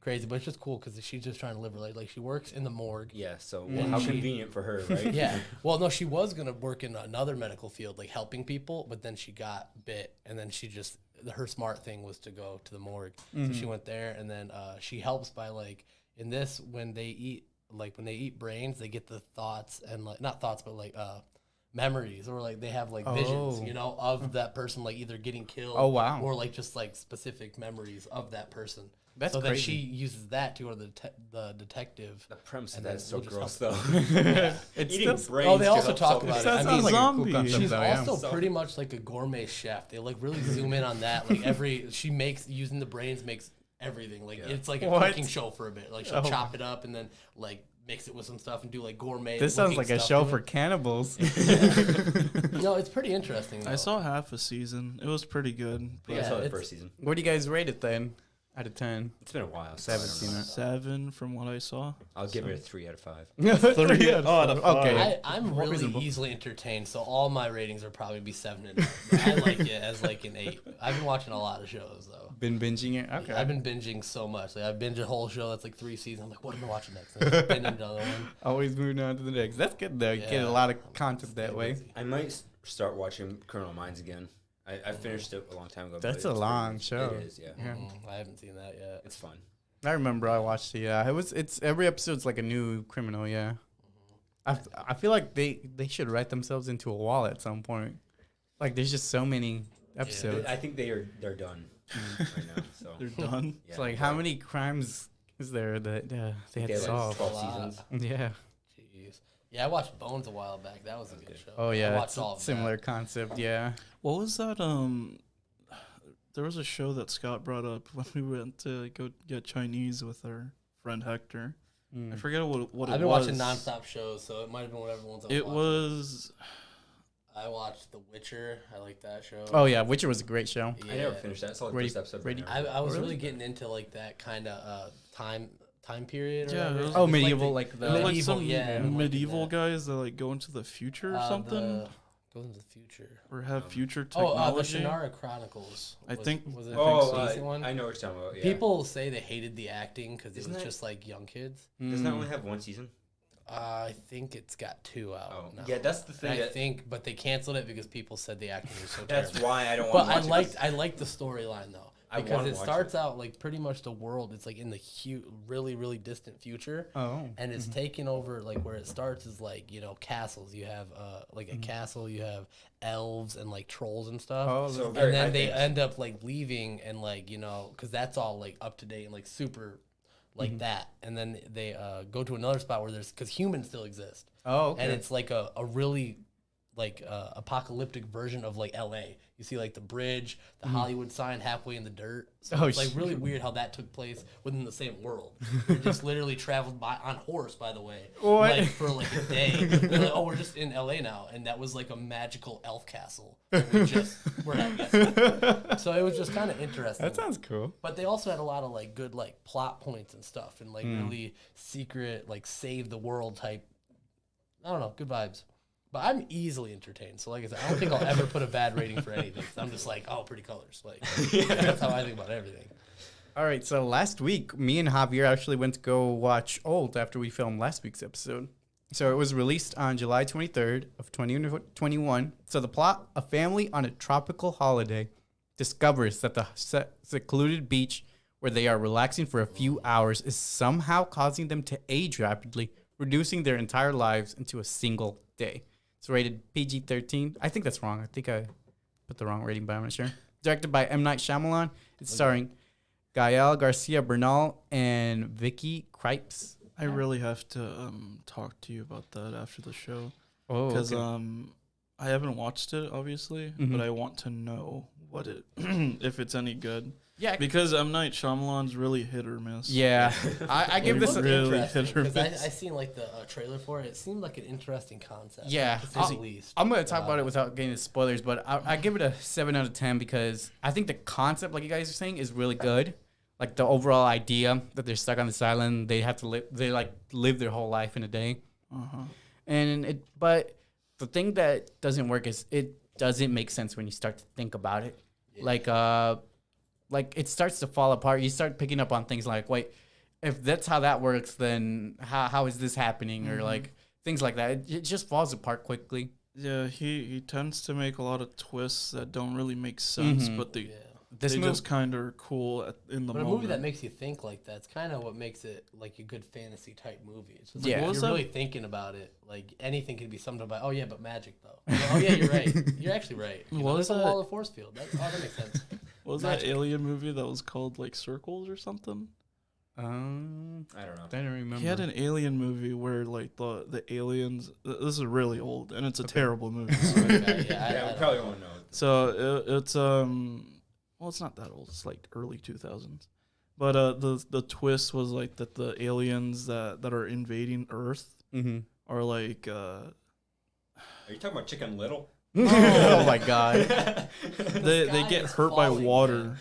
[SPEAKER 3] crazy. But it's just cool because she's just trying to live her life. Like she works in the morgue.
[SPEAKER 4] yeah, so how convenient for her, right?
[SPEAKER 3] Yeah. Well, no, she was gonna work in another medical field, like helping people, but then she got bit, and then her smart thing was to go to the morgue. So she went there, and then she helps by like in this when they eat brains, they get the thoughts and like not thoughts, but like memories, or like they have like visions, of that person, like either getting killed.
[SPEAKER 1] Oh, wow.
[SPEAKER 3] Or like just like specific memories of that person.
[SPEAKER 1] That's
[SPEAKER 3] so
[SPEAKER 1] crazy.
[SPEAKER 3] then she uses that to go to the detective.
[SPEAKER 4] The premise of
[SPEAKER 3] And
[SPEAKER 4] that
[SPEAKER 3] then
[SPEAKER 4] is so
[SPEAKER 3] we'll just
[SPEAKER 4] gross,
[SPEAKER 3] help
[SPEAKER 4] though.
[SPEAKER 1] It's
[SPEAKER 4] Eating
[SPEAKER 1] still-
[SPEAKER 4] brains.
[SPEAKER 3] Oh, they
[SPEAKER 4] to
[SPEAKER 3] also
[SPEAKER 4] help
[SPEAKER 3] talk
[SPEAKER 4] solve
[SPEAKER 3] about
[SPEAKER 4] this.
[SPEAKER 3] it. I
[SPEAKER 1] That
[SPEAKER 3] mean,
[SPEAKER 1] sounds like a cool
[SPEAKER 2] zombie.
[SPEAKER 1] concept,
[SPEAKER 3] she's
[SPEAKER 1] though, yeah.
[SPEAKER 3] also pretty much like a gourmet chef. They like really zoom in on that. Like she makes using the brains makes everything. Like it's like a
[SPEAKER 1] What?
[SPEAKER 3] cooking show for a bit. Like she'll chop it up and then like mix it with some stuff and do like gourmet.
[SPEAKER 1] This sounds like a
[SPEAKER 3] stuff
[SPEAKER 1] show
[SPEAKER 3] to
[SPEAKER 1] for
[SPEAKER 3] it.
[SPEAKER 1] cannibals.
[SPEAKER 3] No, it's pretty interesting.
[SPEAKER 2] I
[SPEAKER 3] though.
[SPEAKER 2] saw half a season. It was pretty good.
[SPEAKER 4] I think I
[SPEAKER 3] Yeah,
[SPEAKER 4] saw the
[SPEAKER 3] it's-
[SPEAKER 4] first season.
[SPEAKER 1] What do you guys rate it then? Out of 10.
[SPEAKER 4] It's been a while. So I
[SPEAKER 1] Haven't
[SPEAKER 4] don't
[SPEAKER 1] seen
[SPEAKER 4] know.
[SPEAKER 1] it.
[SPEAKER 2] 7 from what I saw.
[SPEAKER 4] I'll give it a 3 out of 5.
[SPEAKER 1] 3 out of 5. Okay.
[SPEAKER 3] I'm really
[SPEAKER 1] reasonable.
[SPEAKER 3] easily entertained, so all my ratings are probably be 7 and 8. I like it as like an 8. I've been watching a lot of shows though.
[SPEAKER 1] Been binging it? Okay.
[SPEAKER 3] I've been binging so much. Like I binge a whole show that's like 3 seasons. I'm like, what am I watching next? And I binge another one.
[SPEAKER 1] Always moving on to the next. That's good though. You get
[SPEAKER 3] Yeah.
[SPEAKER 1] a lot of content that way.
[SPEAKER 4] I might start watching Criminal Minds again. I finished it a long time ago. but
[SPEAKER 1] That's
[SPEAKER 4] it's
[SPEAKER 1] a
[SPEAKER 4] pretty
[SPEAKER 1] long
[SPEAKER 4] good.
[SPEAKER 1] show.
[SPEAKER 4] It is, yeah.
[SPEAKER 1] Yeah.
[SPEAKER 3] I haven't seen that yet.
[SPEAKER 4] It's fun.
[SPEAKER 1] I remember I watched it. Yeah, it's every episode's like a new criminal. Yeah, I feel like they should write themselves into a wall at some point. Like there's just so many episodes.
[SPEAKER 4] I think they're done right now. So
[SPEAKER 2] They're done.
[SPEAKER 4] yeah,
[SPEAKER 1] It's like how many crimes is there that they had to solve?
[SPEAKER 4] 12 seasons.
[SPEAKER 1] Yeah.
[SPEAKER 3] Jeez. Yeah, I watched Bones a while back. That was a good show.
[SPEAKER 1] Oh yeah,
[SPEAKER 3] I watched
[SPEAKER 1] it's
[SPEAKER 3] all
[SPEAKER 1] a
[SPEAKER 3] of
[SPEAKER 1] similar
[SPEAKER 3] that.
[SPEAKER 1] concept. Yeah.
[SPEAKER 2] What was that? There was a show that Scott brought up when we went to go get Chinese with our friend Hector. I forget what it was.
[SPEAKER 3] I've been watching nonstop shows, so it might have been whatever ones I was watching.
[SPEAKER 2] It was.
[SPEAKER 3] I watched The Witcher. I like that show.
[SPEAKER 1] Oh yeah, Witcher was a great show.
[SPEAKER 3] Yeah.
[SPEAKER 4] I never finished that. I saw the
[SPEAKER 1] Ready-
[SPEAKER 4] first episode.
[SPEAKER 1] ready-
[SPEAKER 4] but I never-
[SPEAKER 3] I was really getting into like that kind of time period. Or
[SPEAKER 2] Yeah,
[SPEAKER 3] whatever.
[SPEAKER 2] it was-
[SPEAKER 1] Oh,
[SPEAKER 3] It's
[SPEAKER 1] medieval,
[SPEAKER 3] like
[SPEAKER 1] like
[SPEAKER 3] the
[SPEAKER 1] the
[SPEAKER 2] like
[SPEAKER 3] medieval,
[SPEAKER 2] some
[SPEAKER 3] yeah, and like
[SPEAKER 2] medieval
[SPEAKER 3] that.
[SPEAKER 2] guys that like go into the future or something,
[SPEAKER 3] Goes into the future.
[SPEAKER 2] or have future
[SPEAKER 3] Oh, the
[SPEAKER 2] technology.
[SPEAKER 3] Shannara Chronicles.
[SPEAKER 2] I think-
[SPEAKER 3] was it
[SPEAKER 4] Oh,
[SPEAKER 3] the recent one?
[SPEAKER 4] I know what you're talking about. Yeah.
[SPEAKER 3] People say they hated the acting because it
[SPEAKER 4] Isn't
[SPEAKER 3] was
[SPEAKER 4] that-
[SPEAKER 3] just like young kids.
[SPEAKER 4] Doesn't that only have one season?
[SPEAKER 3] I think it's got 2 out.
[SPEAKER 4] Oh,
[SPEAKER 3] now.
[SPEAKER 4] yeah, that's the thing.
[SPEAKER 3] I
[SPEAKER 4] that-
[SPEAKER 3] think, but they canceled it because people said the acting was so
[SPEAKER 4] That's
[SPEAKER 3] terrible.
[SPEAKER 4] why I don't
[SPEAKER 3] But
[SPEAKER 4] want to watch it.
[SPEAKER 3] I liked the storyline though.
[SPEAKER 4] I
[SPEAKER 3] Because
[SPEAKER 4] wanna
[SPEAKER 3] it
[SPEAKER 4] watch
[SPEAKER 3] starts out like pretty much the world. It's like in the really, really distant future.
[SPEAKER 1] Oh.
[SPEAKER 3] And it's taking over, like where it starts is like, castles. You have like a castle, you have elves and like trolls and stuff.
[SPEAKER 1] Oh,
[SPEAKER 4] So
[SPEAKER 1] so
[SPEAKER 4] very
[SPEAKER 3] And then
[SPEAKER 4] high
[SPEAKER 3] they
[SPEAKER 4] things.
[SPEAKER 3] end up like leaving and like, because that's all like up to date and like super like that. And then they go to another spot where because humans still exist.
[SPEAKER 1] oh, okay.
[SPEAKER 3] And it's like a really like apocalyptic version of like LA. You see like the bridge, the Hollywood sign halfway in the dirt. So
[SPEAKER 1] Oh,
[SPEAKER 3] it's like really weird how that took place within the same world. They just literally traveled by on horse, by the way,
[SPEAKER 1] What?
[SPEAKER 3] like for like a day. They're like, oh, we're just in LA now, and that was like a magical elf castle. That we just were at yesterday. So it was just kind of interesting.
[SPEAKER 1] That sounds cool.
[SPEAKER 3] But they also had a lot of like good like plot points and stuff, and like really secret like save the world type. I don't know, good vibes. But I'm easily entertained. So like I said, I don't think I'll ever put a bad rating for anything. 'Cause I'm just like, oh, pretty colors. Like that's how I think about everything.
[SPEAKER 1] All right, so last week, me and Javier actually went to go watch Old after we filmed last week's episode. So it was released on July 23rd of 2021. So the plot, a family on a tropical holiday discovers that the secluded beach where they are relaxing for a few hours is somehow causing them to age rapidly, reducing their entire lives into a single day. It's rated PG-13. I think that's wrong. I think I put the wrong rating, but I'm not sure. Directed by M. Night Shyamalan. It's starring Gael Garcia Bernal and Vicky Krieps.
[SPEAKER 2] I really have to talk to you about that after the show
[SPEAKER 1] Oh,
[SPEAKER 2] because
[SPEAKER 1] okay.
[SPEAKER 2] I haven't watched it obviously, but I want to know what it if it's any good.
[SPEAKER 1] Yeah,
[SPEAKER 2] Because M. Night Shyamalan's really hit or miss.
[SPEAKER 1] yeah. I give
[SPEAKER 2] It
[SPEAKER 1] this.
[SPEAKER 2] looked
[SPEAKER 1] A,
[SPEAKER 2] really
[SPEAKER 3] Interesting,
[SPEAKER 2] hit or
[SPEAKER 3] 'cause
[SPEAKER 2] miss.
[SPEAKER 3] I seen like the trailer for it. It seemed like an interesting concept.
[SPEAKER 1] Yeah,
[SPEAKER 3] to say the least.
[SPEAKER 1] I'm gonna talk about it without getting into spoilers, but I give it a 7 out of 10 because I think the concept, like you guys are saying, is really good. Like the overall idea that they're stuck on this island, they have to live. They like live their whole life in a day, and but the thing that doesn't work is it doesn't make sense when you start to think about it. Yeah. Like it starts to fall apart. You start picking up on things like, wait, if that's how that works, then how is this happening? Or like things like that. It just falls apart quickly.
[SPEAKER 2] Yeah, he tends to make a lot of twists that don't really make sense, but they
[SPEAKER 1] This
[SPEAKER 2] they
[SPEAKER 1] movie,
[SPEAKER 2] just kind of are cool in the
[SPEAKER 3] But a
[SPEAKER 2] moment.
[SPEAKER 3] movie that makes you think like that's kind of what makes it like a good fantasy type movie. It's just
[SPEAKER 1] Yeah.
[SPEAKER 3] like
[SPEAKER 1] What
[SPEAKER 3] you're
[SPEAKER 2] was that?
[SPEAKER 3] really thinking about it. Like anything can be summed up by, oh yeah, but magic though. Oh yeah, you're right. You're actually right. You know,
[SPEAKER 2] What
[SPEAKER 3] there's
[SPEAKER 2] was
[SPEAKER 3] a
[SPEAKER 2] that?
[SPEAKER 3] wall of force field. That makes sense.
[SPEAKER 2] What was
[SPEAKER 3] Magic.
[SPEAKER 2] that alien movie that was called like Circles or something?
[SPEAKER 1] I
[SPEAKER 4] I don't know.
[SPEAKER 1] don't remember.
[SPEAKER 2] He had an alien movie where like the aliens. This is really old and it's a terrible movie. So,
[SPEAKER 3] Okay,
[SPEAKER 4] Yeah, we
[SPEAKER 3] I
[SPEAKER 4] probably won't know.
[SPEAKER 2] so it's well, it's not that old. It's like early 2000s. But the twist was like that the aliens that are invading Earth
[SPEAKER 1] Mm-hmm.
[SPEAKER 2] are like
[SPEAKER 4] Are you talking about Chicken Little?
[SPEAKER 1] Oh my god.
[SPEAKER 2] they
[SPEAKER 3] sky
[SPEAKER 2] get
[SPEAKER 3] is
[SPEAKER 2] hurt by
[SPEAKER 3] falling,
[SPEAKER 2] water.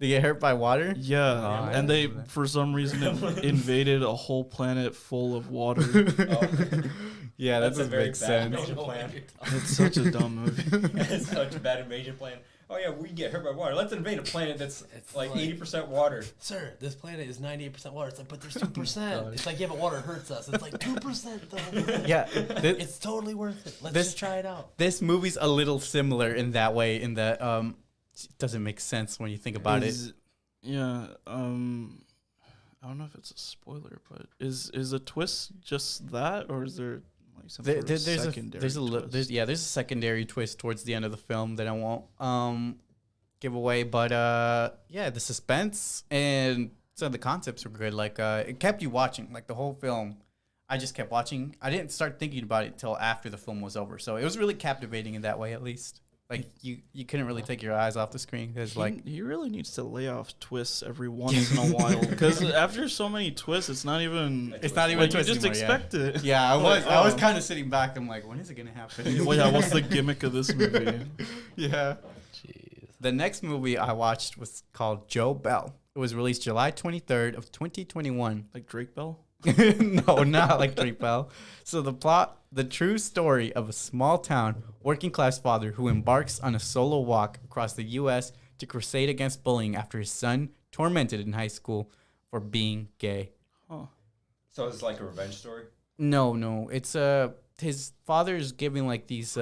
[SPEAKER 1] They get hurt by water?
[SPEAKER 2] Yeah,
[SPEAKER 1] I
[SPEAKER 2] and they
[SPEAKER 1] remember that.
[SPEAKER 2] for some reason invaded a whole planet full of water.
[SPEAKER 1] Yeah, that
[SPEAKER 4] That's a
[SPEAKER 1] doesn't
[SPEAKER 4] very
[SPEAKER 1] make
[SPEAKER 4] bad
[SPEAKER 1] sense.
[SPEAKER 4] invasion plan.
[SPEAKER 2] It's such a dumb movie.
[SPEAKER 4] It's such a bad invasion plan. Oh yeah, we get hurt by water. Let's invade a planet that's
[SPEAKER 3] It's
[SPEAKER 4] like
[SPEAKER 3] like-
[SPEAKER 4] 80% water.
[SPEAKER 3] Sir, this planet is 98% water. It's like, but there's 2%. It's like, yeah, but water hurts us. It's like 2% though.
[SPEAKER 1] Yeah, this,
[SPEAKER 3] It's totally worth it. Let's
[SPEAKER 1] This-
[SPEAKER 3] just try it out.
[SPEAKER 1] this movie's a little similar in that way, in that it doesn't make sense when you think about it.
[SPEAKER 2] Yeah. I don't know if it's a spoiler, but is a twist just that, or is there like some sort of secondary twist?
[SPEAKER 1] There's a secondary twist towards the end of the film that I won't give away, but the suspense and some of the concepts were good. Like it kept you watching, like the whole film. I just kept watching. I didn't start thinking about it till after the film was over, so it was really captivating in that way, at least. Like you couldn't really take your eyes off the screen because
[SPEAKER 2] he really needs to lay off twists every once in a while, because after so many twists, it's not even a twist
[SPEAKER 1] you just
[SPEAKER 2] anymore,
[SPEAKER 1] expect
[SPEAKER 2] it.
[SPEAKER 1] Yeah, I was kind of sitting back. I'm like, when is it gonna happen?
[SPEAKER 2] Well, yeah, what's the gimmick of this movie?
[SPEAKER 1] Yeah.
[SPEAKER 3] Jeez.
[SPEAKER 1] The next movie I watched was called Joe Bell. It was released July 23rd of 2021.
[SPEAKER 2] Like Drake Bell?
[SPEAKER 1] No, not like Drake Bell. So the plot, the true story of a small town working class father who embarks on a solo walk across the U.S. to crusade against bullying after his son tormented in high school for being gay.
[SPEAKER 2] Huh.
[SPEAKER 4] So it's like a revenge story?
[SPEAKER 1] No. It's his father is giving like these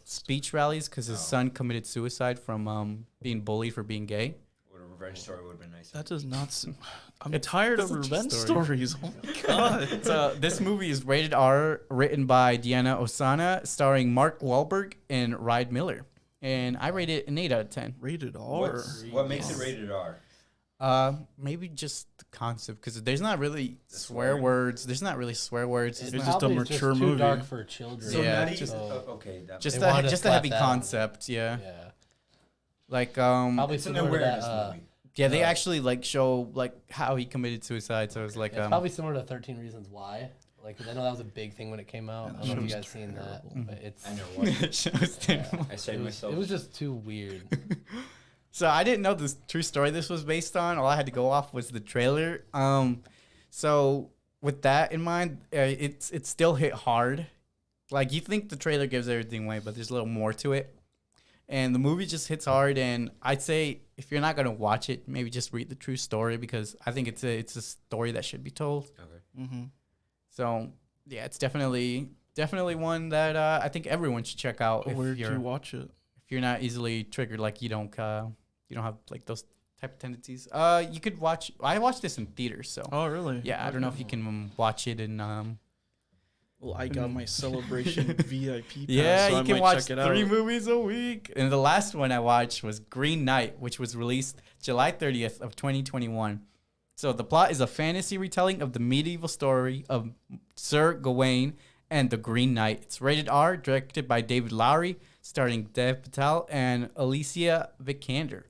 [SPEAKER 1] speech rallies because his son committed suicide from being bullied for being gay.
[SPEAKER 4] What a revenge story would have been nice.
[SPEAKER 2] That does not seem... I'm tired of revenge stories. Oh my god.
[SPEAKER 1] So this movie is rated R, written by Deanna Osana, starring Mark Wahlberg and Ride Miller. And I rate it an 8 out of 10.
[SPEAKER 2] Rated R?
[SPEAKER 4] What makes it rated R?
[SPEAKER 1] Maybe just the concept, because there's not really swear words. There's not really swear words.
[SPEAKER 3] It's
[SPEAKER 2] just a mature movie.
[SPEAKER 3] Too dark for children.
[SPEAKER 4] So
[SPEAKER 1] Yeah,
[SPEAKER 4] not
[SPEAKER 1] just-
[SPEAKER 4] even, okay.
[SPEAKER 1] Just
[SPEAKER 3] They wanted to
[SPEAKER 1] a heavy
[SPEAKER 3] flat that.
[SPEAKER 1] concept, yeah.
[SPEAKER 3] Yeah.
[SPEAKER 1] Like
[SPEAKER 3] Probably
[SPEAKER 4] It's an
[SPEAKER 3] similar to
[SPEAKER 4] awareness
[SPEAKER 3] that.
[SPEAKER 4] movie.
[SPEAKER 1] yeah, they actually like show like how he committed suicide. So it's like
[SPEAKER 3] It's probably similar to 13 Reasons Why. Like, 'cause I know that was a big thing when it came out. I don't know if you guys seen that, but it's.
[SPEAKER 4] I know what.
[SPEAKER 1] shows terrible.
[SPEAKER 4] I saved myself.
[SPEAKER 3] It was just too weird.
[SPEAKER 1] So I didn't know this true story this was based on. All I had to go off was the trailer. So with that in mind, it still hit hard. Like you think the trailer gives everything away, but there's a little more to it. And the movie just hits hard. And I'd say if you're not gonna watch it, maybe just read the true story, because I think it's a story that should be told.
[SPEAKER 4] Okay.
[SPEAKER 2] Mm-hmm.
[SPEAKER 1] So yeah, it's definitely one that I think everyone should check out.
[SPEAKER 2] Where do you watch it?
[SPEAKER 1] If you're not easily triggered, like you don't have like those type of tendencies. You could watch. I watched this in theaters, so
[SPEAKER 2] Oh, really?
[SPEAKER 1] yeah. I don't know if you can watch it in.
[SPEAKER 2] Well, I got my celebration VIP pass,
[SPEAKER 1] Yeah,
[SPEAKER 2] so
[SPEAKER 1] you
[SPEAKER 2] I
[SPEAKER 1] can
[SPEAKER 2] might
[SPEAKER 1] watch
[SPEAKER 2] check it
[SPEAKER 1] 3
[SPEAKER 2] out.
[SPEAKER 1] movies a week. And the last one I watched was Green Knight, which was released July 30th of 2021. So the plot is a fantasy retelling of the medieval story of Sir Gawain and the Green Knight. It's rated R, directed by David Lowery, starring Dev Patel and Alicia Vikander.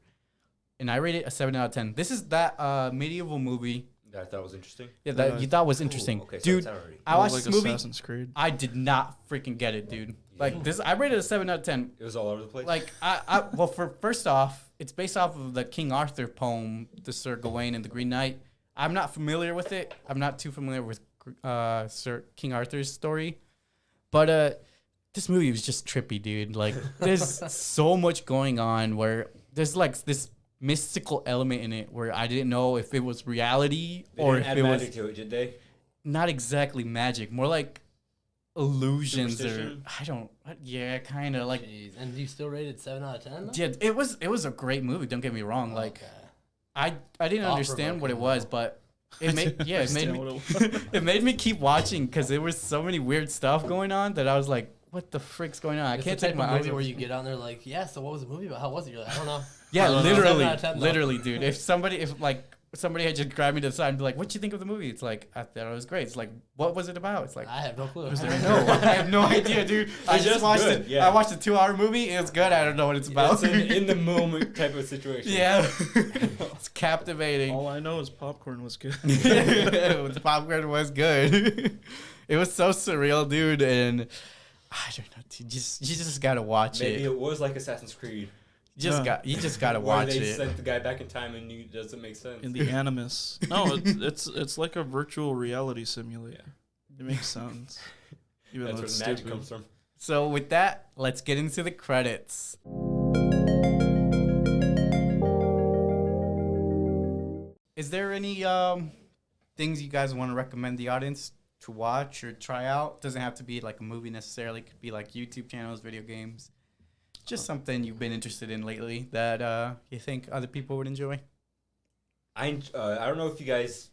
[SPEAKER 1] And I rate it a 7 out of 10. This is that medieval movie.
[SPEAKER 4] That I thought was interesting.
[SPEAKER 1] Yeah, that you thought was interesting.
[SPEAKER 4] Okay, so
[SPEAKER 1] Dude,
[SPEAKER 4] it's already.
[SPEAKER 1] I watched
[SPEAKER 2] like
[SPEAKER 1] this movie.
[SPEAKER 2] Assassin's Creed.
[SPEAKER 1] I did not freaking get it, dude. Like this, I rated it a 7 out of 10.
[SPEAKER 4] It was all over the place.
[SPEAKER 1] Like well, first off, it's based off of the King Arthur poem, the Sir Gawain and the Green Knight. I'm not familiar with it. I'm not too familiar with Sir King Arthur's story, but this movie was just trippy, dude. Like there's so much going on where there's like this mystical element in it where I didn't know if it was reality
[SPEAKER 4] They
[SPEAKER 1] or
[SPEAKER 4] didn't
[SPEAKER 1] if
[SPEAKER 4] add
[SPEAKER 1] it
[SPEAKER 4] magic
[SPEAKER 1] was
[SPEAKER 4] to it, did they?
[SPEAKER 1] not exactly magic, more like illusions or
[SPEAKER 4] Superstition?
[SPEAKER 1] I don't. Yeah, kind of like.
[SPEAKER 3] Jeez. And you still rated 7 out of 10?
[SPEAKER 1] Yeah, it was a great movie. Don't get me wrong. Like
[SPEAKER 3] Okay.
[SPEAKER 1] I didn't understand what it was, but it made it made me
[SPEAKER 2] Understand
[SPEAKER 1] it made me keep watching because there was so many weird stuff going on that I was like, what the frick's going on? I
[SPEAKER 3] It's
[SPEAKER 1] can't
[SPEAKER 3] the
[SPEAKER 1] take
[SPEAKER 3] type
[SPEAKER 1] my
[SPEAKER 3] of
[SPEAKER 1] eyes
[SPEAKER 3] movie
[SPEAKER 1] off.
[SPEAKER 3] where you get on there like, yeah, so what was the movie about? How was it? You're like, I don't know.
[SPEAKER 1] Yeah,
[SPEAKER 3] I don't know.
[SPEAKER 1] literally,
[SPEAKER 3] 7 out of 10 though.
[SPEAKER 1] literally, dude. If somebody had just grabbed me to the side and be like, "What you think of the movie?" It's like I thought it was great. It's like, what was it about? It's like
[SPEAKER 3] I have no clue.
[SPEAKER 1] I don't know. I have no idea, dude. I just
[SPEAKER 4] just
[SPEAKER 1] watched
[SPEAKER 4] good,
[SPEAKER 1] it.
[SPEAKER 4] yeah.
[SPEAKER 1] I watched a 2-hour movie. It was good. I don't know what it's about.
[SPEAKER 4] It's an in the moment type of situation.
[SPEAKER 1] Yeah, it's captivating.
[SPEAKER 2] All I know is popcorn was good.
[SPEAKER 1] The popcorn was good. It was so surreal, dude, and I don't know. Dude, you just gotta watch
[SPEAKER 4] Maybe
[SPEAKER 1] it.
[SPEAKER 4] it was like Assassin's Creed.
[SPEAKER 1] You just gotta
[SPEAKER 4] Where
[SPEAKER 1] watch
[SPEAKER 4] they
[SPEAKER 1] it.
[SPEAKER 4] sent the guy back in time and it doesn't make sense.
[SPEAKER 2] In the Animus. No, it's like a virtual reality simulator. It makes sense. Even
[SPEAKER 4] That's
[SPEAKER 2] though
[SPEAKER 4] where
[SPEAKER 2] it's
[SPEAKER 4] the magic
[SPEAKER 2] stupid.
[SPEAKER 4] comes from.
[SPEAKER 1] So with that, let's get into the credits. Is there any things you guys want to recommend the audience to watch or try out? Doesn't have to be like a movie necessarily. It could be like YouTube channels, video games. Just something you've been interested in lately that you think other people would enjoy.
[SPEAKER 4] I don't know if you guys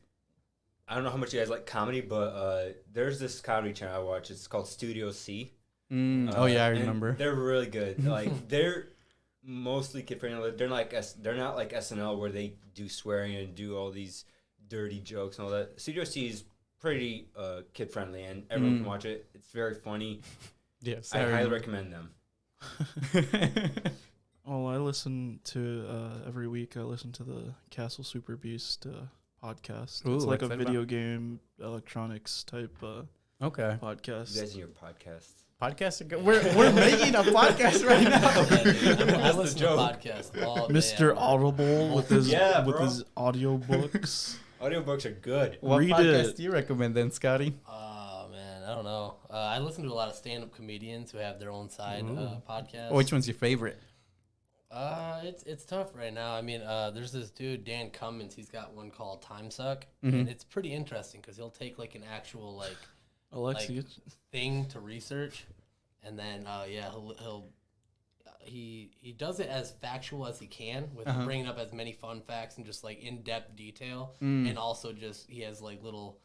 [SPEAKER 4] I don't know how much you guys like comedy, but there's this comedy channel I watch. It's called Studio C.
[SPEAKER 1] Oh yeah, I remember.
[SPEAKER 4] They're really good. Like they're mostly kid friendly. They're not like SNL where they do swearing and do all these dirty jokes and all that. Studio C is pretty kid friendly, and everyone can watch it. It's very funny.
[SPEAKER 1] Yes,
[SPEAKER 4] I highly recommend them.
[SPEAKER 2] Well, I listen to every week. I listen to the Castle Super Beast podcast.
[SPEAKER 1] Ooh,
[SPEAKER 2] it's like a
[SPEAKER 1] what's that
[SPEAKER 2] video game electronics type
[SPEAKER 1] Okay.
[SPEAKER 2] podcast.
[SPEAKER 4] You guys and your podcasts.
[SPEAKER 1] Podcasts are good. We're making a podcast right now.
[SPEAKER 3] I listen to podcasts all day.
[SPEAKER 2] Mr. Audible with his
[SPEAKER 4] bro.
[SPEAKER 2] audiobooks.
[SPEAKER 4] Audiobooks are good.
[SPEAKER 1] What
[SPEAKER 2] Read
[SPEAKER 1] podcast
[SPEAKER 2] it.
[SPEAKER 1] do you recommend then, Scotty?
[SPEAKER 3] Oh man, I don't know. I listen to a lot of stand-up comedians who have their own side podcast.
[SPEAKER 1] Which one's your favorite?
[SPEAKER 3] It's tough right now. I mean, there's this dude Dan Cummins. He's got one called Time Suck, and it's pretty interesting because he'll take like an actual like
[SPEAKER 2] Aleksey.
[SPEAKER 3] thing to research, and then he does it as factual as he can with bringing up as many fun facts and just like in-depth detail, and also just he has like little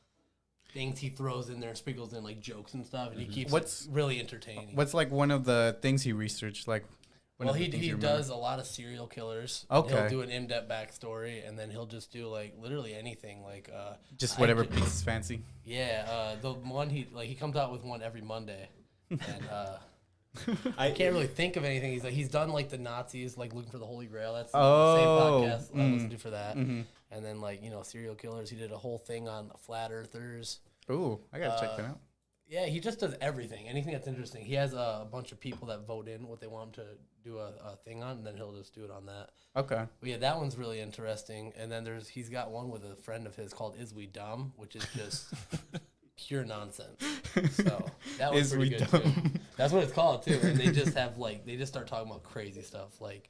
[SPEAKER 3] things he throws in there and sprinkles in like jokes and stuff, and he keeps it really entertaining.
[SPEAKER 1] What's like one of the things he researched? Like,
[SPEAKER 3] well, he does a lot of serial killers.
[SPEAKER 1] Okay.
[SPEAKER 3] He'll do an in-depth backstory, and then he'll just do like literally anything, like
[SPEAKER 1] just whatever piece is fancy.
[SPEAKER 3] Yeah, the one he comes out with one every Monday, and I can't really think of anything. He's done like the Nazis, like looking for the Holy Grail. That's the same podcast I listen to for that. And then like serial killers. He did a whole thing on flat earthers.
[SPEAKER 1] Ooh, I gotta check that out.
[SPEAKER 3] Yeah, he just does everything. Anything that's interesting. He has a bunch of people that vote in what they want him to do a thing on, and then he'll just do it on that.
[SPEAKER 1] Okay.
[SPEAKER 3] But yeah, that one's really interesting. And then he's got one with a friend of his called Is We Dumb, which is just pure nonsense. So that one's pretty good too. That's what it's called too. And they just have they just start talking about crazy stuff, like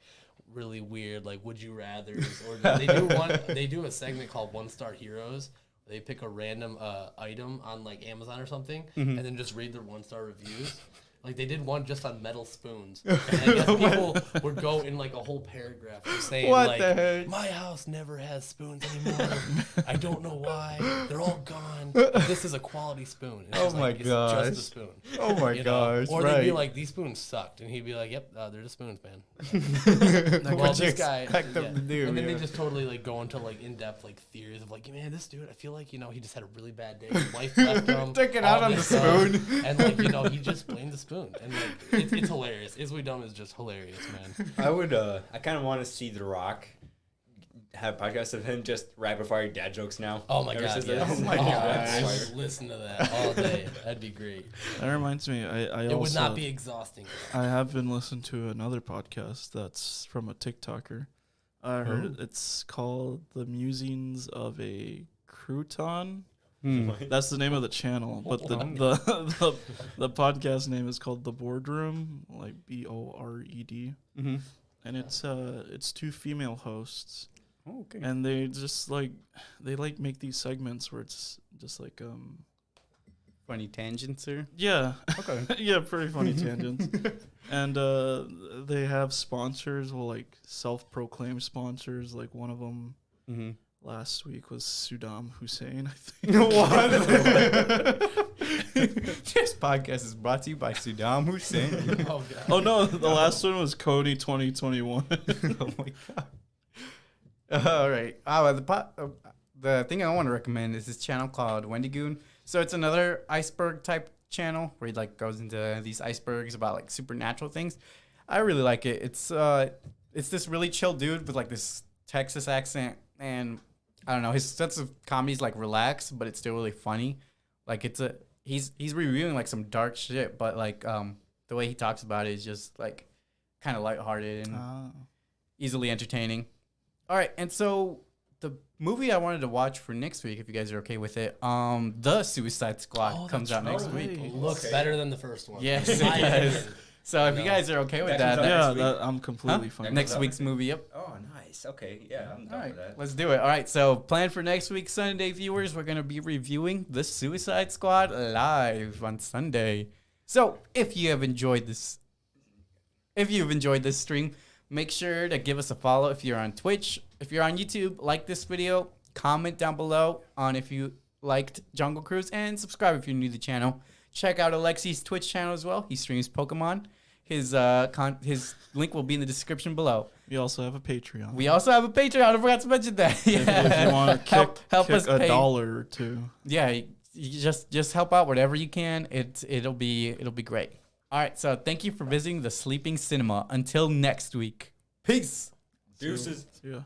[SPEAKER 3] really weird, like would you rather's, or they do a segment called One Star Heroes. They pick a random item on like Amazon or something, and then just read their 1-star reviews. Like they did one just on metal spoons. And I guess people would go in like a whole paragraph saying
[SPEAKER 1] What the heck?
[SPEAKER 3] my house never has spoons anymore. I don't know why. They're all gone. But this is a quality spoon. And
[SPEAKER 1] Oh my gosh.
[SPEAKER 3] It's just a spoon.
[SPEAKER 1] Oh my gosh.
[SPEAKER 3] Or
[SPEAKER 1] right.
[SPEAKER 3] they'd be like, these spoons sucked. And he'd be like, yep, they're just spoons, man.
[SPEAKER 1] Like, what you expect them to do?
[SPEAKER 3] And then they just totally like go into like in-depth like theories of like, man, this dude, I feel like, he just had a really bad day. His wife left him.
[SPEAKER 1] Took it out on the spoon.
[SPEAKER 3] And like, he just blamed the spoon. And like, it's hilarious. Is We Dumb is just hilarious, man.
[SPEAKER 4] I kind of want to see The Rock have podcasts of him just rapid fire dad jokes now.
[SPEAKER 3] Oh my god! Yes.
[SPEAKER 1] Oh my god!
[SPEAKER 3] I would listen to that all day. That'd be great.
[SPEAKER 2] That reminds me,
[SPEAKER 3] It would not be exhausting.
[SPEAKER 2] I have been listening to another podcast that's from a TikToker. I heard it's called The Musings of a Crouton. That's the name of the channel, but the podcast name is called The Boardroom, like BORED, and it's two female hosts.
[SPEAKER 1] Oh, okay.
[SPEAKER 2] And they just make these segments where it's just like
[SPEAKER 1] Funny tangents, sir.
[SPEAKER 2] yeah,
[SPEAKER 1] Okay.
[SPEAKER 2] yeah, pretty funny tangents. And they have sponsors, like self-proclaimed sponsors. Like one of them last week was Saddam Hussein, I think.
[SPEAKER 1] What? This podcast is brought to you by Saddam Hussein.
[SPEAKER 3] Oh god.
[SPEAKER 2] Oh no, the last one was Cody 2021.
[SPEAKER 1] Oh my god. All right. The thing I want to recommend is this channel called Wendigoon. So it's another iceberg type channel where he like goes into these icebergs about like supernatural things. I really like it. It's this really chill dude with like this Texas accent, and I don't know, his sense of comedy is like relaxed, but it's still really funny. Like he's reviewing like some dark shit, but like the way he talks about it is just like kind of lighthearted and easily entertaining. All right, and so the movie I wanted to watch for next week, if you guys are okay with it, The Suicide Squad comes out next week.
[SPEAKER 3] It looks better than the first one.
[SPEAKER 1] Yes, it does. So if you guys are okay with that,
[SPEAKER 2] I'm completely fine.
[SPEAKER 1] Next week's movie, yep.
[SPEAKER 4] Oh, nice. Okay, yeah, I'm done with that.
[SPEAKER 1] Let's do it. All right, so plan for next week, Sunday viewers. We're going to be reviewing The Suicide Squad live on Sunday. So if you have enjoyed this stream, make sure to give us a follow if you're on Twitch. If you're on YouTube, like this video, comment down below on if you liked Jungle Cruise, and subscribe if you're new to the channel. Check out Aleksey's Twitch channel as well. He streams Pokemon. His link will be in the description below.
[SPEAKER 2] We also have a Patreon.
[SPEAKER 1] I forgot to mention that.
[SPEAKER 2] If you want to
[SPEAKER 1] help us
[SPEAKER 2] a
[SPEAKER 1] pay.
[SPEAKER 2] $1 or $2.
[SPEAKER 1] Yeah, you just help out whatever you can. It'll be great. All right, so thank you for visiting the Sleeping Cinema. Until next week. Peace.
[SPEAKER 4] Deuces.
[SPEAKER 2] Yeah.